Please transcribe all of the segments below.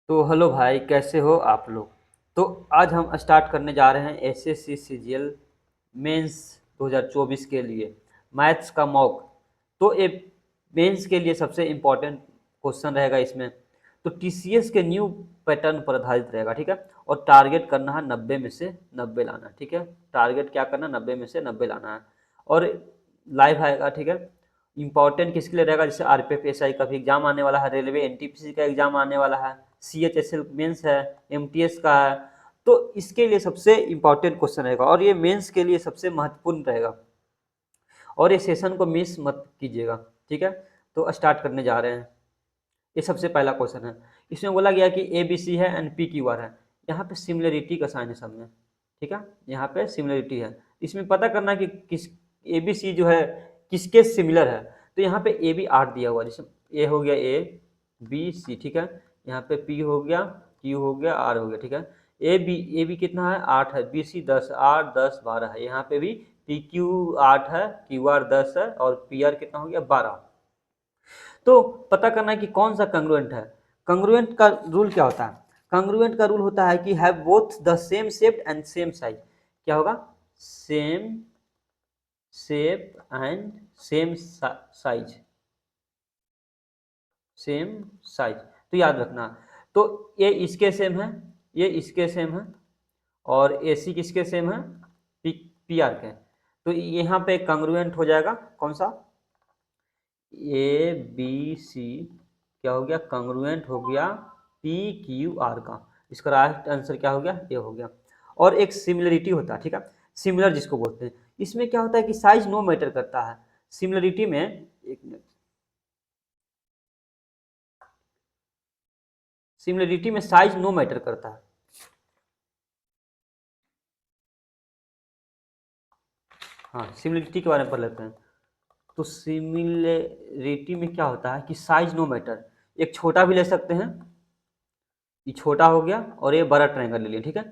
तो हेलो भाई, कैसे हो आप लोग। तो आज हम स्टार्ट करने जा रहे हैं एसएससी सीजीएल मेंस 2024 के लिए मैथ्स का मॉक। तो ये मेंस के लिए सबसे इम्पोर्टेंट क्वेश्चन रहेगा इसमें। तो टीसीएस के न्यू पैटर्न पर आधारित रहेगा, ठीक है। और टारगेट करना है 90 में से 90 लाना, ठीक है। टारगेट क्या करना, 90 में से 90 लाना है। और लाइव आएगा, ठीक है। इंपॉर्टेंट किसके लिए रहेगा, जैसे आरपीएफ एसआई का भी एग्जाम आने वाला है, रेलवे एनटीपीसी का एग्जाम आने वाला है, सीएचएसएल मेंस है, एमटीएस का है। तो इसके लिए सबसे इंपॉर्टेंट क्वेश्चन रहेगा और ये मेंस के लिए सबसे महत्वपूर्ण रहेगा। और ये सेशन को मिस मत कीजिएगा, ठीक है। तो स्टार्ट करने जा रहे हैं। ये सबसे पहला क्वेश्चन है। इसमें बोला गया कि ए बी सी है एंड पी क्यू आर है। यहाँ पे सिमिलरिटी का साइन है सब में, ठीक है। यहाँ पे सिमिलरिटी है। इसमें पता करना कि किस ए बी सी जो है किसके सिमिलर है। तो यहाँ पे ए बी आर दिया हुआ, जैसे ए हो गया ए बी सी, ठीक है। यहाँ पे पी हो गया, क्यू हो गया, आर हो गया, ठीक है। ए बी कितना है, 8 है, बी सी 10, आर 10 12 है। यहाँ पे भी पी क्यू 8 है, क्यू आर 10 है और पी आर कितना हो गया 12। तो पता करना है कि कौन सा कंग्रुएंट है। कंग्रुएंट का रूल क्या होता है, कंग्रुएंट का रूल होता है कि have both the same shape and same size. क्या होगा, same shape and same size, same size. तो याद रखना। तो ये इसके सेम है, ये इसके सेम है, और ए सी किसके सेम है, पी पी आर के। तो यहाँ पे कंग्रुएंट हो जाएगा कौन सा, ए बी सी क्या हो गया, कंग्रुएंट हो गया पी क्यू आर का। इसका राइट आंसर क्या हो गया, ए हो गया। और एक सिमिलरिटी होता है, ठीक है। सिमिलर जिसको बोलते हैं, इसमें क्या होता है कि साइज नो मैटर करता है। सिमिलरिटी में, एक मिनट, सिमिलरिटी में साइज नो मैटर करता है। हाँ, सिमिलरिटी के बारे में पढ़ लेते हैं। तो सिमिलरिटी में क्या होता है कि साइज नो मैटर। एक छोटा भी ले सकते हैं, ये छोटा हो गया, और ये बड़ा ट्रायंगल ले लिया, ठीक है।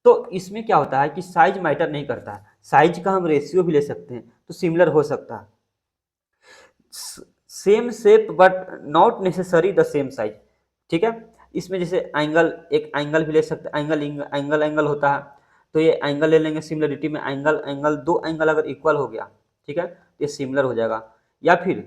तो इसमें क्या होता है कि साइज मैटर नहीं करता है, साइज का हम रेशियो भी ले सकते हैं, तो सिमिलर हो सकता है। Same shape but not necessary the same size, ठीक है। इसमें जैसे एंगल, एक एंगल भी ले सकते हैं, एंगल एंगल एंगल होता है। तो ये एंगल ले लेंगे, सिमिलरिटी में एंगल एंगल, दो एंगल अगर इक्वल हो गया, ठीक है, तो ये सिमिलर हो जाएगा। या फिर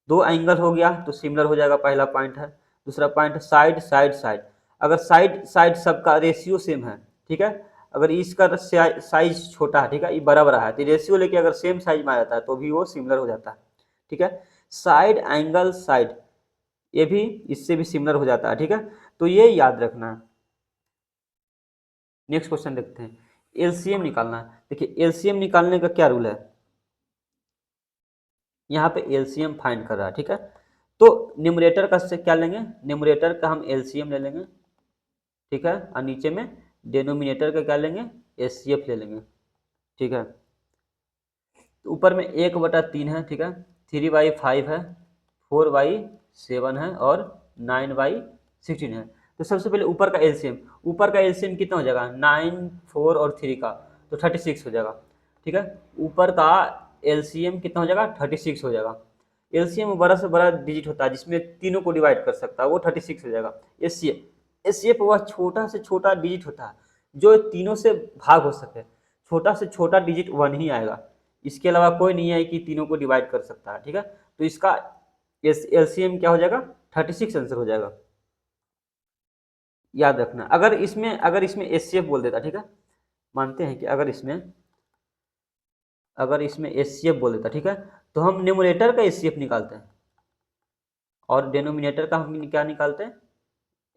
दो एंगल हो गया तो सिमिलर हो जाएगा, पहला पॉइंट है। दूसरा पॉइंट, साइड साइड साइड, अगर साइड साइड सबका रेशियो सेम है, ठीक है। अगर इसका साइज छोटा है, ठीक है, ये बड़ा बड़ा है, तो रेशियो लेके अगर सेम साइज में आ जाता है तो भी वो सिमिलर हो जाता है, ठीक है। साइड एंगल साइड, ये भी इससे भी सिमिलर हो जाता है, ठीक है। तो ये याद रखना है। नेक्स्ट क्वेश्चन देखते हैं। एलसीएम निकालना है। देखिए एलसीएम निकालने का क्या रूल है, यहाँ पे एलसीएम फाइंड कर रहा है, ठीक है। तो न्यूमरेटर का से क्या लेंगे, न्यूमरेटर का हम एलसीएम ले लेंगे, ठीक है। और नीचे में डिनोमिनेटर का क्या लेंगे, एचसीएफ ले लेंगे, ठीक है। तो ऊपर में 1/3 है, ठीक है। 3/5 है, 4/7 है, और 9/16 है। तो सबसे पहले ऊपर का एलसीएम, ऊपर का एलसीएम कितना हो जाएगा, 9, 4 और 3 का, तो 36 हो जाएगा, ठीक है। ऊपर का एलसीएम कितना हो जाएगा, 36 हो जाएगा। एलसीएम बड़ा से बड़ा डिजिट होता है जिसमें तीनों को डिवाइड कर सकता है, वो 36 हो जाएगा। एचसीएफ वह छोटा से छोटा डिजिट होता है जो तीनों से भाग हो सके। छोटा से छोटा डिजिट 1 ही आएगा, इसके अलावा कोई नहीं है कि तीनों को डिवाइड कर सकता है, ठीक है। तो इसका एलसीएम क्या हो जाएगा, 36 आंसर हो जाएगा। याद रखना। अगर इसमें एचसीएफ बोल देता, ठीक है, मानते हैं कि अगर इसमें एचसीएफ बोल देता, ठीक है, तो हम न्यूमरेटर का एचसीएफ निकालते हैं और डिनोमिनेटर का हम क्या निकालते हैं,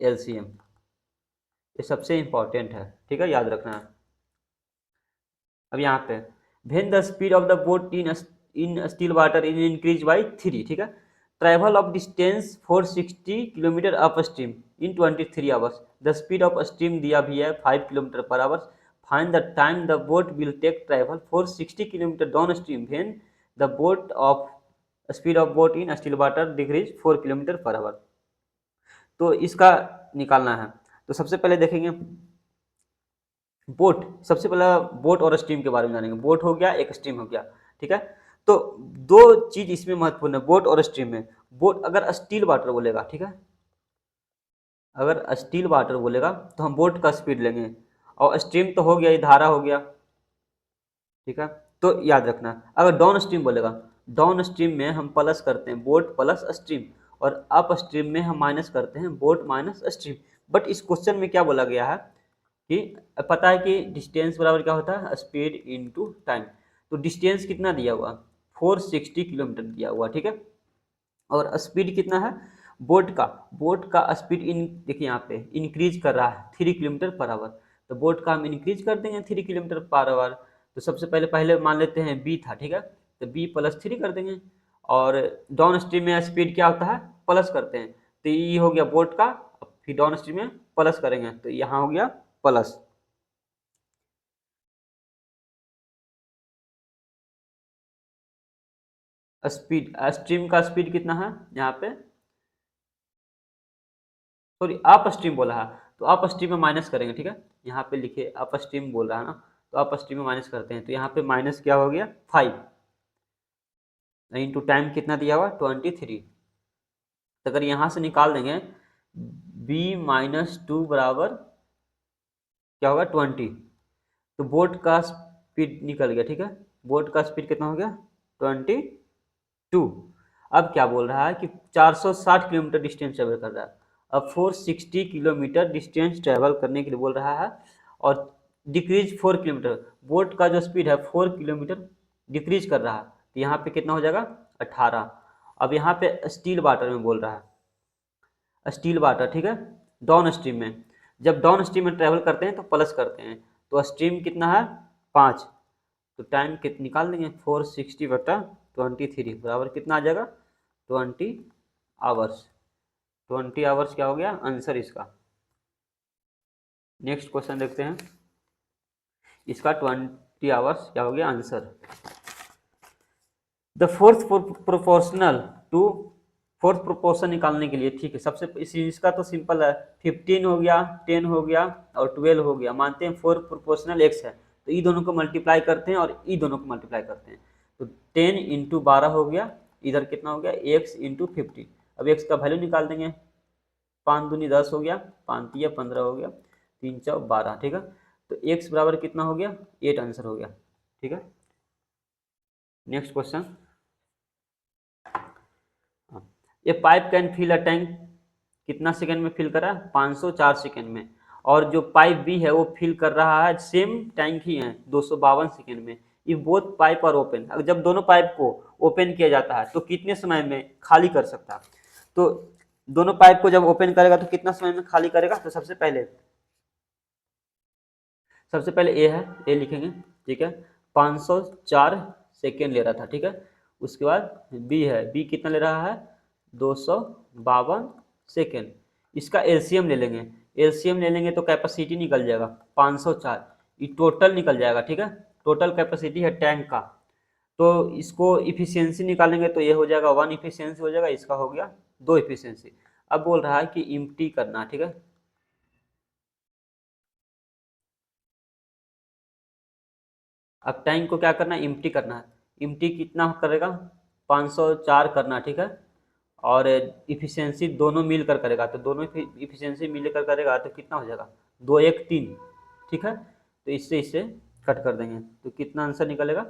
एलसीएम। ये सबसे इंपॉर्टेंट है, ठीक है, याद रखना है। अब यहाँ पे when the speed of the boat in still water is increase by 3, ठीक है। Travel of distance 460 kilometre upstream in 23 hours. The speed of stream दिया भी है 5 kilometre per hour. Find the time the boat will take travel 460 kilometre downstream when the boat of speed of boat in still water decrease 4 kilometre per hour. तो इसका निकालना है। तो सबसे पहले देखेंगे बोट, सबसे पहला बोट और स्ट्रीम के बारे में जानेंगे। बोट हो गया, एक स्ट्रीम हो गया, ठीक है। तो दो चीज इसमें महत्वपूर्ण है बोट और स्ट्रीम में। बोट अगर स्टील वाटर बोलेगा, ठीक है, अगर स्टिल वाटर बोलेगा तो हम बोट का स्पीड लेंगे, और स्ट्रीम तो हो गया, ये धारा हो गया, ठीक है। तो याद रखना, अगर डाउन स्ट्रीम बोलेगा, डाउन स्ट्रीम में हम प्लस करते हैं बोट प्लस स्ट्रीम, और अप स्ट्रीम में हम माइनस करते हैं बोट माइनस स्ट्रीम। बट इस क्वेश्चन में क्या बोला गया है कि पता है कि डिस्टेंस बराबर क्या होता है, स्पीड इनटू टाइम। तो डिस्टेंस कितना दिया हुआ, 460 किलोमीटर दिया हुआ, ठीक है। और स्पीड कितना है बोट का स्पीड इन देखिए यहाँ पे इंक्रीज कर रहा है 3 किलोमीटर पर आवर, तो बोट का हम इंक्रीज कर देंगे 3 किलोमीटर पर आवर। तो सबसे पहले पहले मान लेते हैं बी था, ठीक है, तो बी प्लस 3 कर देंगे। और डाउन स्ट्रीम में स्पीड क्या होता है, प्लस करते हैं, तो ये हो गया बोट का, फिर डाउन स्ट्रीम में प्लस करेंगे तो यहाँ हो गया प्लस। स्पीड स्ट्रीम का स्पीड कितना है यहाँ पे, सॉरी अप स्ट्रीम बोला है, तो अप स्ट्रीम में माइनस करेंगे, ठीक है। यहाँ पे लिखे अप स्ट्रीम बोल रहा है ना, तो अप स्ट्रीम में माइनस करते हैं, तो यहाँ पे माइनस क्या हो गया 5 इंटू टाइम कितना दिया हुआ 23। तो अगर यहाँ से निकाल देंगे b-2 बराबर क्या होगा 20, तो बोट का स्पीड निकल गया, ठीक है। बोट का स्पीड कितना हो गया 22। अब क्या बोल रहा है कि 460 किलोमीटर डिस्टेंस ट्रेवल कर रहा है, अब 460 किलोमीटर डिस्टेंस ट्रेवल करने के लिए बोल रहा है, और डिक्रीज 4 किलोमीटर, बोट का जो स्पीड है 4 किलोमीटर डिक्रीज कर रहा है, तो यहाँ पे कितना हो जाएगा 18। अब यहाँ पे स्टील वाटर में बोल रहा है, स्टील वाटर, ठीक है, डाउन स्ट्रीम में, जब डाउन स्ट्रीम में ट्रेवल करते हैं तो प्लस करते हैं, तो स्ट्रीम कितना है 5, तो टाइम कितना निकाल देंगे 460/23 बराबर कितना आ जाएगा 20 आवर्स। 20 आवर्स क्या हो गया आंसर इसका। नेक्स्ट क्वेश्चन देखते हैं, इसका 20 आवर्स क्या हो गया आंसर। द फोर्थ प्रोपोर्शन निकालने के लिए, ठीक है, सबसे इसका तो सिंपल है, 15 हो गया, 10 हो गया और 12 हो गया, मानते हैं फोर्थ प्रोपोर्शनल एक्स है, तो ई दोनों को मल्टीप्लाई करते हैं और ई दोनों को मल्टीप्लाई करते हैं, तो 10 इंटू 12 हो गया, इधर कितना हो गया एक्स इंटू 15। अब एक्स का वैल्यू निकाल देंगे, 5 दूनी 10 हो गया, 5 तिया 15 हो गया, 3 चौ 12, ठीक है। तो एक्स बराबर कितना हो गया 8 आंसर हो गया, ठीक है। नेक्स्ट क्वेश्चन, ये pipe can fill a tank कितना सेकंड में फिल कर रहा है 504 सेकंड में, और जो पाइप बी है वो फिल कर रहा है सेम टैंक ही है 252 सेकंड में। If both pipe are open, अगर जब दोनों पाइप को ओपन किया जाता है तो कितने समय में खाली कर सकता है, तो दोनों पाइप को जब ओपन करेगा तो कितना समय में खाली करेगा, तो सबसे पहले ए है, ए लिखेंगे, ठीक है, 504 सेकेंड ले रहा था, ठीक है। उसके बाद बी है, बी कितना ले रहा है 252 सेकेंड। इसका एलसीएम ले लेंगे, एलसीएम ले लेंगे तो कैपेसिटी निकल जाएगा 504, ये टोटल निकल जाएगा, ठीक है, टोटल कैपेसिटी है टैंक का। तो इसको इफिशियंसी निकालेंगे तो ये हो जाएगा 1 इफिशियंसी हो जाएगा, इसका हो गया 2 इफिशियंसी। अब बोल रहा है कि इम्प्टी करना, ठीक है, अब टैंक को क्या करना है इम्प्टी करना है, इम्प्टी कितना करेगा 504 करना, ठीक है, और इफिशियंसी दोनों मिलकर करेगा, तो दोनों इफिशियंसी मिलकर करेगा तो कितना हो जाएगा 2 1 3, ठीक है। तो इससे इससे कट कर देंगे तो कितना आंसर निकलेगा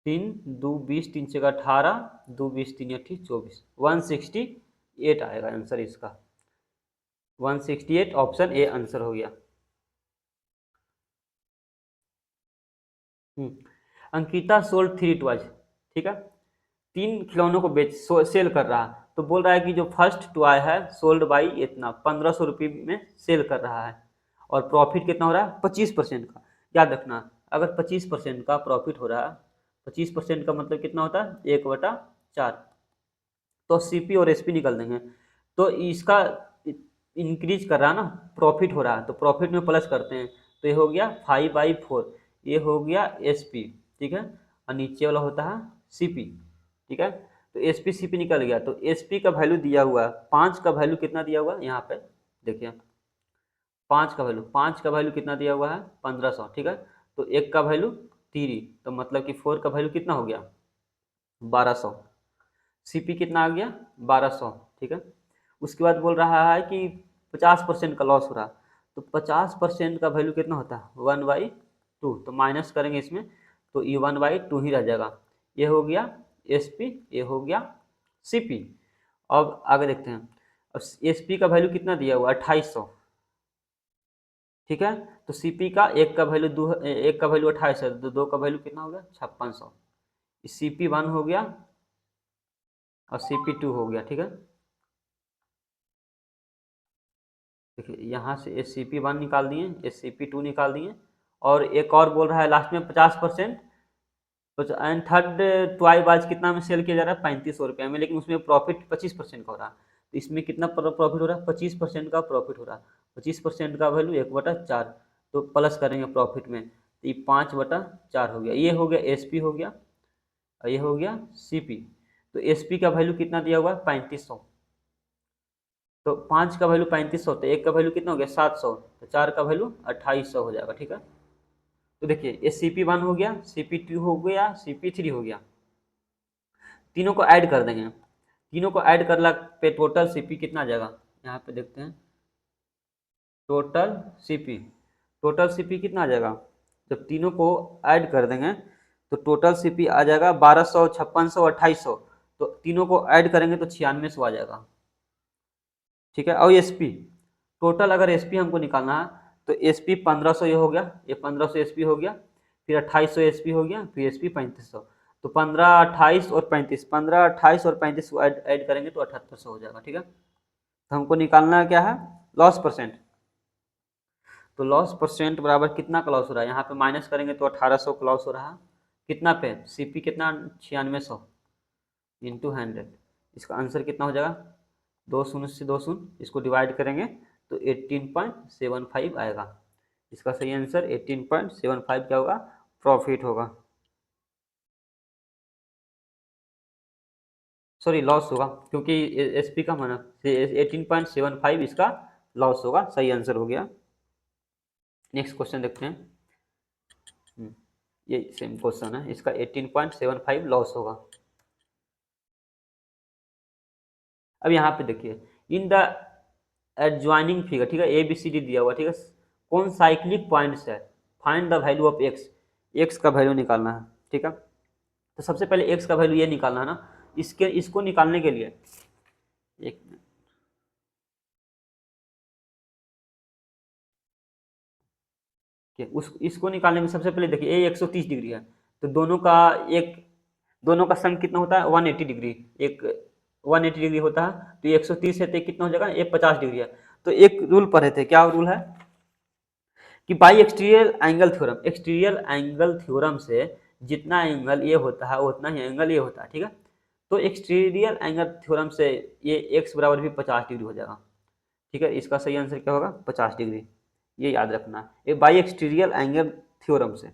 3 2 20 3 से 18 2 20 3 8 24, 168 आएगा आंसर इसका, 168 ऑप्शन ए आंसर हो गया। अंकिता सोल्ड 3 टॉयज, ठीक है, 3 खिलौनों को सेल कर रहा है, तो बोल रहा है कि जो फर्स्ट टॉय है सोल्ड बाई इतना 1500 रुपये में सेल कर रहा है, और प्रॉफिट कितना हो रहा है 25% का। याद रखना, अगर 25% का प्रॉफिट हो रहा है, 25% का मतलब कितना होता है 1/4, तो सीपी और एसपी निकल देंगे, तो इसका इंक्रीज कर रहा है ना, प्रॉफिट हो रहा है, तो प्रॉफिट में प्लस करते हैं, तो ये हो गया 5/4, ये हो गया एसपी, ठीक है, और नीचे वाला होता है सीपी, ठीक है। तो एसपी सीपी निकल गया, तो एसपी का वैल्यू दिया हुआ है 5 का वैल्यू कितना दिया हुआ है यहाँ पे देखिए, 5 का वैल्यू कितना दिया हुआ है 1500, ठीक है, तो एक का वैल्यू 3, तो मतलब कि 4 का वैल्यू कितना हो गया 1200, सीपी कितना आ गया 1200, ठीक है। उसके बाद बोल रहा है कि 50% का लॉस हो रहा, तो 50% का वैल्यू कितना होता है 1/2, तो माइनस करेंगे इसमें तो ये 1/2 ही रह जाएगा। ये हो गया SP, ये हो गया CP। अब आगे देखते हैं, अब SP का वैल्यू कितना दिया हुआ 2800, ठीक है। तो CP का एक का वैल्यू 2800, तो दो का वैल्यू कितना हो गया 5600। CP1 हो गया और CP2 हो गया, ठीक है। देखिए यहाँ से SCP1 निकाल दिए, SCP2 निकाल दिए, और एक और बोल रहा है लास्ट में 50%, एंड थर्ड ट्वाई बाज कितना में सेल किया जा रहा है 3500 रुपये में, लेकिन उसमें प्रॉफिट 25% का हो रहा है। तो इसमें कितना प्रॉफिट हो रहा है 25% का प्रॉफिट हो रहा है। 25% का वैल्यू 1/4, तो प्लस करेंगे प्रॉफिट में, तो ये 5/4 हो गया। ये हो गया SP हो गया, और ये हो गया CP। तो SP का वैल्यू कितना दिया हुआ है 3500, तो 5 का वैल्यू 3500, तो एक का वैल्यू कितना हो गया 700, तो 4 का वैल्यू 2800 हो जाएगा, ठीक है। तो देखिए ये CP1 हो गया, CP2 हो गया, CP3 हो गया, तीनों को ऐड कर देंगे। तीनों को ऐड करला पे टोटल CP कितना आ जाएगा, यहाँ पे देखते हैं टोटल CP। टोटल CP कितना आ जाएगा, जब तीनों को ऐड कर देंगे तो टोटल CP आ जाएगा 1200, 5600, 2800। तो तीनों को ऐड करेंगे तो 9600 आ जाएगा, ठीक है। और SP टोटल अगर SP हमको निकालना है तो SP 1500 ये हो गया, ये 1500 SP हो गया, फिर 2800 SP हो गया, फिर SP 3500। तो 15, 28 और 35, 15, 28 और 35 को ऐड करेंगे तो 7800 हो जाएगा, ठीक है। तो हमको निकालना क्या है लॉस परसेंट। तो लॉस परसेंट बराबर कितना का लॉस हो रहा है, यहाँ पे माइनस करेंगे तो 1800 का लॉस हो रहा है। कितना पे CP कितना 9600 इंटू 100, इसका आंसर कितना हो जाएगा 2 शून्य से 2 शून्य, इसको डिवाइड करेंगे तो 18.75 आएगा। इसका सही आंसर 18.75 क्या होगा प्रॉफिट होगा, सॉरी लॉस होगा, क्योंकि SP का माना 18.75 इसका लॉस होगा। सही आंसर हो गया। नेक्स्ट क्वेश्चन देखते हैं। ये सेम क्वेश्चन है, इसका 18.75 लॉस होगा। अब यहाँ पे देखिए इन द एडजॉइनिंग फिगर, ठीक है, ABCD दिया हुआ, ठीक है, कौन साइक्लिक पॉइंट्स है, find the value of x का वैल्यू निकालना है, ठीक है। तो सबसे पहले एक्स का वैल्यू ये निकालना है ना, इसको निकालने के लिए एक इसको निकालने में सबसे पहले देखिए ये 130 डिग्री है, तो दोनों का सम कितना होता है 180 डिग्री, एक 180 डिग्री होता है, तो ये 130 है तो कितना हो जाएगा ये 50 डिग्री है। तो एक रूल पढ़े थे, क्या रूल है कि बाई एक्सटीरियल एंगल थ्योरम से जितना एंगल ये होता है उतना ही एंगल ये होता है, ठीक है। तो एक्सटीरियल एंगल थ्योरम से ये x बराबर भी 50 डिग्री हो जाएगा, ठीक है। इसका सही आंसर क्या होगा 50 डिग्री, ये याद रखना, ये बाई एक्सटीरियल एंगल थ्योरम से।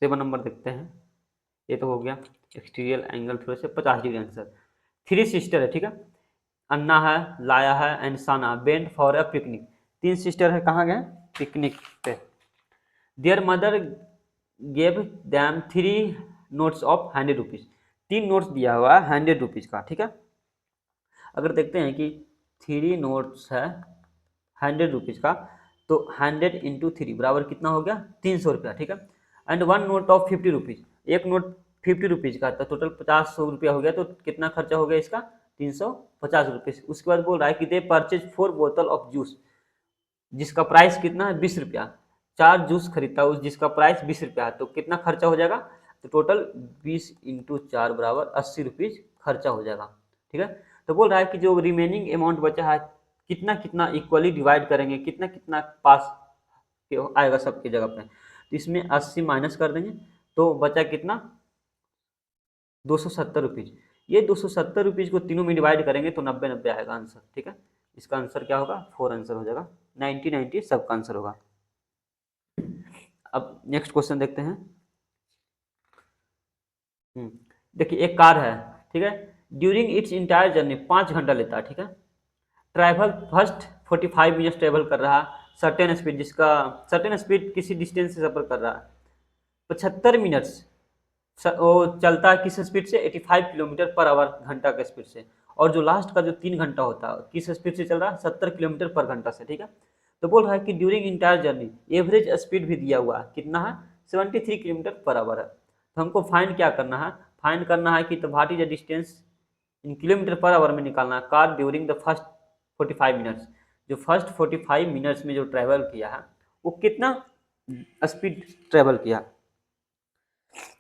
7 नंबर देखते हैं, ये तो हो गया एक्सटीरियल एंगल थ्योरम से 50 डिग्री आंसर। 3 सिस्टर है, ठीक है, अन्ना है, लाया है and Sana went for a picnic. 3 sister है, कहाँ गए पिकनिक पे। Their mother gave them 3 notes of 100 rupees. 3 notes दिया हुआ है 100 रुपीज़ का, ठीक है। अगर देखते हैं कि 3 नोट्स है 100 रुपीज़ का, तो 100 इंटू 3 बराबर कितना हो गया 300 रुपया, ठीक है। एंड 1 नोट ऑफ 50 रुपीज़, एक नोट 50 रुपीज़ का, तो टोटल 50 रुपया हो गया, तो कितना खर्चा हो गया इसका 350 रुपये। उसके बाद बोल रहा है कि दे परचेज 4 बोतल ऑफ जूस, जिसका प्राइस कितना है 20 रुपया। 4 जूस खरीदता है जिसका प्राइस 20 रुपया है, तो कितना खर्चा हो जाएगा, तो टोटल 20 इंटू 4 बराबर 80 रुपीज़ खर्चा हो जाएगा, ठीक है। तो बोल रहा है कि जो रिमेनिंग अमाउंट बचा है कितना कितना इक्वली डिवाइड करेंगे, कितना कितना पास आएगा सबकी जगह पे, तो इसमें 80 माइनस कर देंगे तो बचा कितना 270 रुपीज़। ये 270 रुपीज़ को तीनों में डिवाइड करेंगे तो 90-90 आएगा आंसर, ठीक है। इसका आंसर क्या होगा 4 आंसर हो जाएगा, 90-90 सबका आंसर होगा। अब नेक्स्ट क्वेश्चन देखते हैं। देखिए एक कार है, ठीक है, ड्यूरिंग इट्स इंटायर जर्नी 5 घंटा लेता है, ठीक है। ट्रैवल फर्स्ट 45 मिनट्स ट्रेवल कर रहा है सर्टेन स्पीड, किसी डिस्टेंस से सफर कर रहा है 75 मिनट्स वो चलता है किस स्पीड से, 85 किलोमीटर पर आवर घंटा के स्पीड से। और जो लास्ट का जो 3 घंटा होता है किस स्पीड से चल रहा है, 70 किलोमीटर पर घंटा से, ठीक है। तो बोल रहा है कि during entire journey average speed भी दिया हुआ है, कितना है, 73 किलोमीटर पर आवर है। तो हमको फाइंड क्या करना है, फाइंड करना है कि तो what is the distance in kilometre per our में निकालना है, car during the first 45 minutes. जो फर्स्ट 45 मिनट्स में जो ट्रैवल किया है वो कितना स्पीड ट्रैवल किया,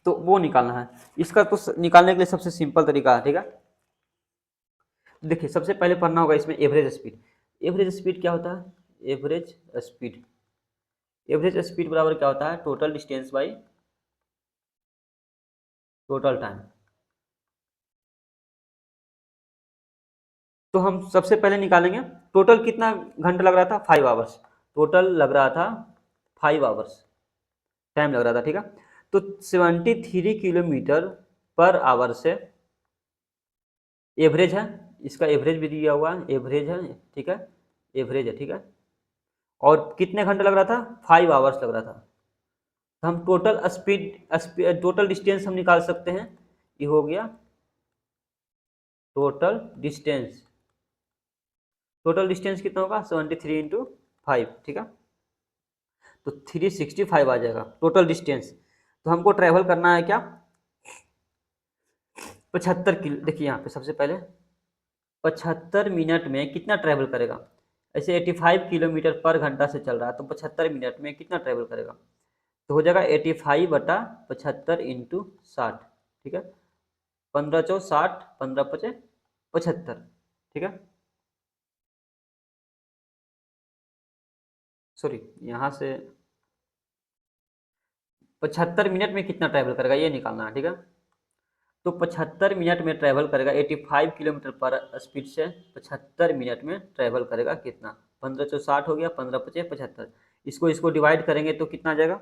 तो वो निकालना है। इसका तो निकालने के लिए सबसे सिंपल तरीका है, ठीक है। देखिए सबसे पहले पढ़ना होगा इसमें एवरेज स्पीड। एवरेज स्पीड क्या होता है, एवरेज स्पीड, एवरेज स्पीड बराबर क्या होता है, total distance by total time. तो हम सबसे पहले निकालेंगे टोटल कितना घंटा लग रहा था, 5 आवर्स, टोटल लग रहा था 5 आवर्स टाइम लग रहा था, ठीक है। तो 73 किलोमीटर पर आवर से एवरेज है, इसका एवरेज भी दिया हुआ है, एवरेज है, ठीक है, एवरेज है, ठीक है। और कितने घंटे लग रहा था, 5 आवर्स लग रहा था। तो हम टोटल स्पीड टोटल डिस्टेंस हम निकाल सकते हैं, ये हो गया टोटल डिस्टेंस। टोटल डिस्टेंस कितना होगा, 73 इंटू 5, ठीक है। तो 365 आ जाएगा टोटल डिस्टेंस। तो हमको ट्रैवल करना है क्या, 75 किलो। देखिए यहाँ पे सबसे पहले 75 मिनट में कितना ट्रैवल करेगा, ऐसे 85 किलोमीटर पर घंटा से चल रहा है, तो 75 मिनट में कितना ट्रैवल करेगा, तो हो जाएगा 85/75 इंटू 60, ठीक है। 15×4 = 60, 15×5 = 75, ठीक है। सॉरी, यहाँ से 75 मिनट में कितना ट्रैवल करेगा ये निकालना है, ठीक है। तो 75 मिनट में ट्रैवल करेगा 85 किलोमीटर पर स्पीड से, 75 मिनट में ट्रैवल करेगा कितना, 15×4 = 60 हो गया, 15×5 = 75। इसको डिवाइड करेंगे तो कितना आ जाएगा,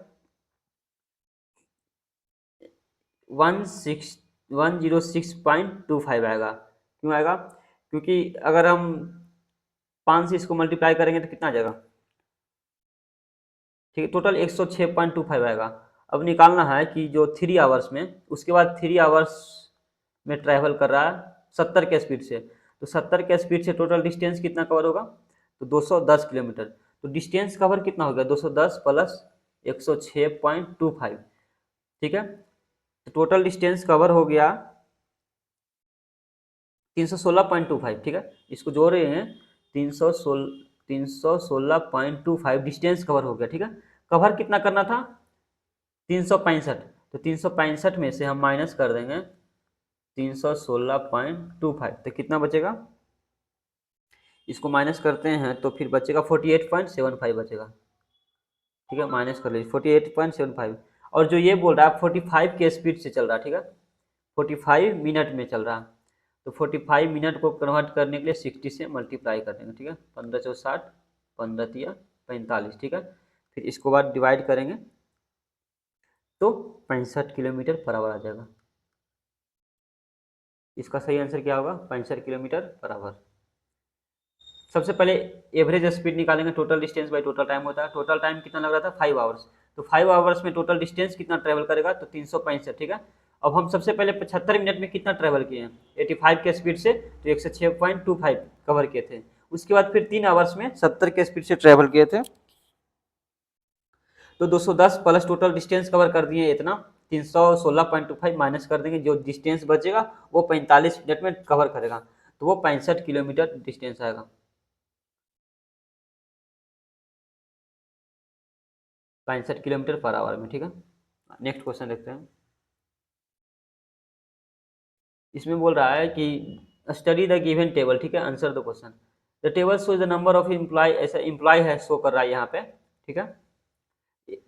106.25 आएगा। क्यों आएगा, क्योंकि अगर हम 5 से इसको मल्टीप्लाई करेंगे तो कितना आ जाएगा, ठीक है, टोटल 106.25 आएगा। अब निकालना है कि जो 3 आवर्स में, उसके बाद 3 आवर्स में ट्रैवल कर रहा है 70 के स्पीड से, तो 70 के स्पीड से टोटल डिस्टेंस कितना कवर होगा, तो 210 किलोमीटर। तो डिस्टेंस कवर कितना हो गया, 210 प्लस 106.25, ठीक है। तो टोटल डिस्टेंस कवर हो गया 316.25, ठीक है। इसको जोड़ रहे हैं, 316.25 डिस्टेंस कवर हो गया, ठीक है। कवर कितना करना था, 365। तो 365 में से हम माइनस कर देंगे 316.25, तो कितना बचेगा, इसको माइनस करते हैं तो फिर बचेगा 48.75 बचेगा, ठीक है। माइनस कर लीजिए 48.75। और जो ये बोल रहा है 45 के स्पीड से चल रहा है, ठीक है, 45 मिनट में चल रहा है। तो 45 मिनट को कन्वर्ट करने के लिए 60 से मल्टीप्लाई कर देंगे, ठीक है, 15×4 = 60, 15×3 = 45, ठीक है। फिर इसको बाद डिवाइड करेंगे तो 65 किलोमीटर पर आवर आ जाएगा। इसका सही आंसर क्या होगा, 65 किलोमीटर पर आवर। सबसे पहले एवरेज स्पीड निकालेंगे, total distance by total time होता है। टोटल टाइम कितना लग रहा था, 5 आवर्स। तो 5 आवर्स में टोटल डिस्टेंस कितना ट्रेवल करेगा, तो 365, ठीक है। अब हम सबसे पहले 75 मिनट में कितना ट्रेवल किए हैं, 85 के स्पीड से, तो 106.25 कवर किए थे। उसके बाद फिर 3 आवर्स में 70 के स्पीड से ट्रेवल किए थे, तो 210 प्लस टोटल डिस्टेंस कवर कर दिए इतना, 316.25 माइनस कर देंगे, जो डिस्टेंस बचेगा वो 45 मिनट में कवर करेगा, तो वो 65 किलोमीटर डिस्टेंस आएगा, 65 किलोमीटर पर आवर में, ठीक है। नेक्स्ट क्वेश्चन देखते हैं। इसमें बोल रहा है कि स्टडी द गिवन टेबल, ठीक है, answer the question. The table shows the number of employee, ऐसा इम्प्लॉय है शो कर रहा है यहाँ पे, ठीक है,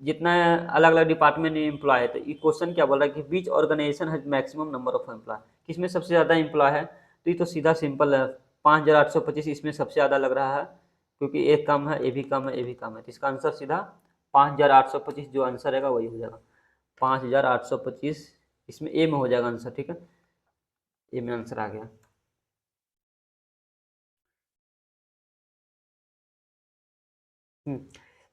जितना अलग अलग डिपार्टमेंट में इम्प्लॉय है। तो ये क्वेश्चन क्या बोल रहा है कि which organization has maximum number of employ, किसमें सबसे ज़्यादा एम्प्लॉय है, तो ये तो सीधा सिंपल है, 5825 इसमें सबसे ज़्यादा लग रहा है, क्योंकि एक कम है, ए भी कम है, ए भी कम है, तो इसका आंसर सीधा 5825 जो आंसर रहेगा वही हो जाएगा, 5825 इसमें ए में हो जाएगा आंसर, ठीक है, ए में आंसर आ गया।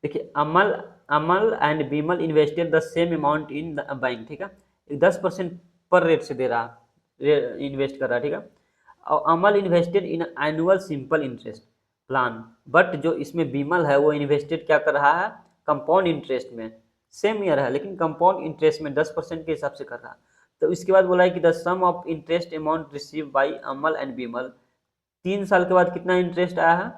देखिए Amal Amal and Bimal invested the same amount in the bank, ठीक है। 10% पर रेट से दे रहा, इन्वेस्ट कर रहा है, ठीक है। और Amal invested in annual simple interest plan, but जो इसमें बीमल है वो इन्वेस्टेड क्या कर रहा है, कंपाउंड इंटरेस्ट में, सेम ईयर है लेकिन कंपाउंड इंटरेस्ट में 10% के हिसाब से कर रहा है। तो इसके बाद बोला है कि the sum of interest amount received by Amal and Bimal, 3 साल के बाद कितना इंटरेस्ट आया है,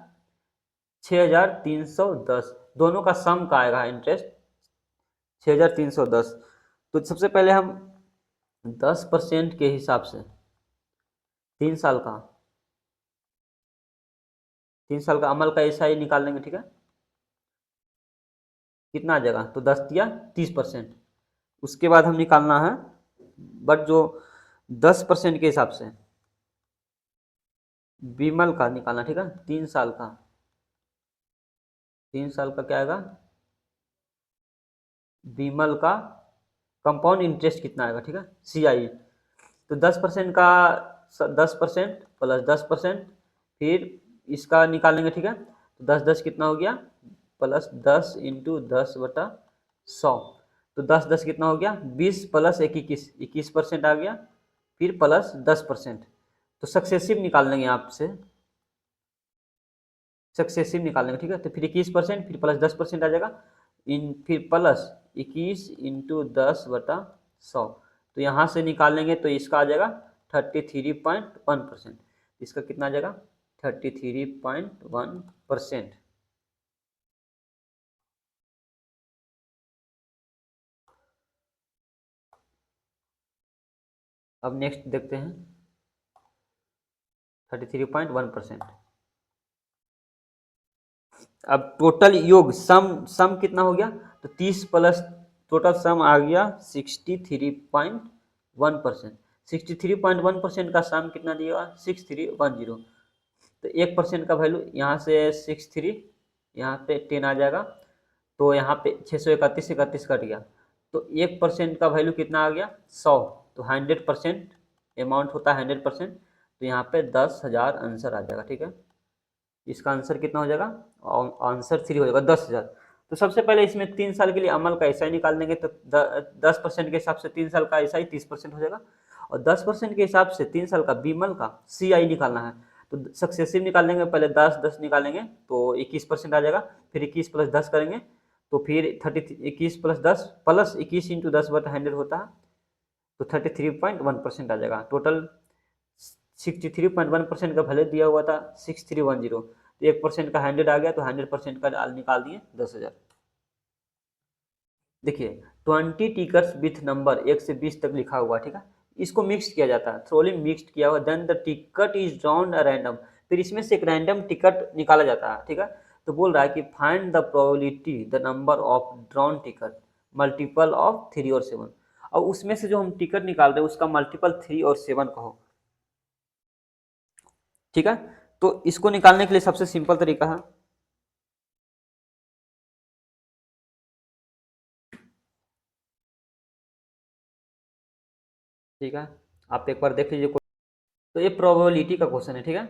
6,310, दोनों का सम का आएगा इंटरेस्ट 6,310। तो सबसे पहले हम 10% के हिसाब से 3 साल का, 3 साल का अमल का ऐसा ही निकाल लेंगे, ठीक है। कितना आ जाएगा, तो 10 या 30%। उसके बाद हम निकालना है, बट जो 10% के हिसाब से बीमल का निकालना, ठीक है। 3 साल का, 3 साल का क्या आएगा, बीमल का कंपाउंड इंटरेस्ट कितना आएगा, ठीक है, CI। तो 10% का 10% प्लस 10%, फिर इसका निकालेंगे, ठीक है। तो 10 10 कितना हो गया, प्लस 10 इंटू 10/100, तो 10 10 कितना हो गया, 20 प्लस 1 21% आ गया, फिर प्लस 10%। तो सक्सेसिव निकाल लेंगे आपसे, सक्सेसिव निकाल लेंगे, ठीक है। तो फिर 21%, फिर प्लस 10% आ जाएगा, फिर प्लस 21 इंटू 10/100। तो यहाँ से निकालेंगे तो इसका आ जाएगा 33.1%, इसका कितना आ जाएगा 33.1%। अब नेक्स्ट देखते हैं 33.1%। अब टोटल योग सम कितना हो गया, तो 30 प्लस टोटल सम आ गया 63.1%। 63.1% का सम कितना दिया, 6310। तो 1% का वैल्यू यहाँ से 63, यहाँ पे 10 आ जाएगा, तो यहाँ पे 631 31 कट गया, तो 1% का वैल्यू कितना आ गया, 100। तो 100% अमाउंट होता है 100%, तो यहाँ पे 10,000 आंसर आ जाएगा, ठीक है। इसका आंसर कितना हो जाएगा, आंसर 3 हो जाएगा 10,000। तो सबसे पहले इसमें 3 साल के लिए अमल का ऐसा ही निकाल देंगे, तो 10% के हिसाब से 3 साल का ऐसा ही 30% हो जाएगा, और 10% के हिसाब से 3 साल का बीमल का CI निकालना है। तो सक्सेसिव निकालेंगे, पहले 10 10 निकालेंगे तो 21% आ जाएगा, फिर 21 प्लस 10 करेंगे, तो फिर 21 प्लस 10 प्लस 21 इंटू 10/100 होता है, तो 33.1% आ जाएगा। टोटल 63.1% का वैल्यू दिया हुआ था 6310, तो 1% का 100 आ गया, तो 100% का निकाल दिए 10,000। देखिए 20 टिकट्स विथ नंबर 1 से 20 तक लिखा हुआ, ठीक है। इसको मिक्स किया जाता है, थ्रोली मिक्सड किया हुआ, then the ticket is drawn random, फिर इसमें से एक रैंडम टिकट निकाला जाता है, ठीक है। तो बोल रहा है कि find the probability the number of drawn ticket multiple of 3 और 7, और उसमें से जो हम टिकट निकाल रहे हैं उसका मल्टीपल 3 और 7 कहो, ठीक है। तो इसको निकालने के लिए सबसे सिंपल तरीका है, ठीक है, आप एक बार देख लीजिए। तो ये प्रोबेबिलिटी का क्वेश्चन है, ठीक है।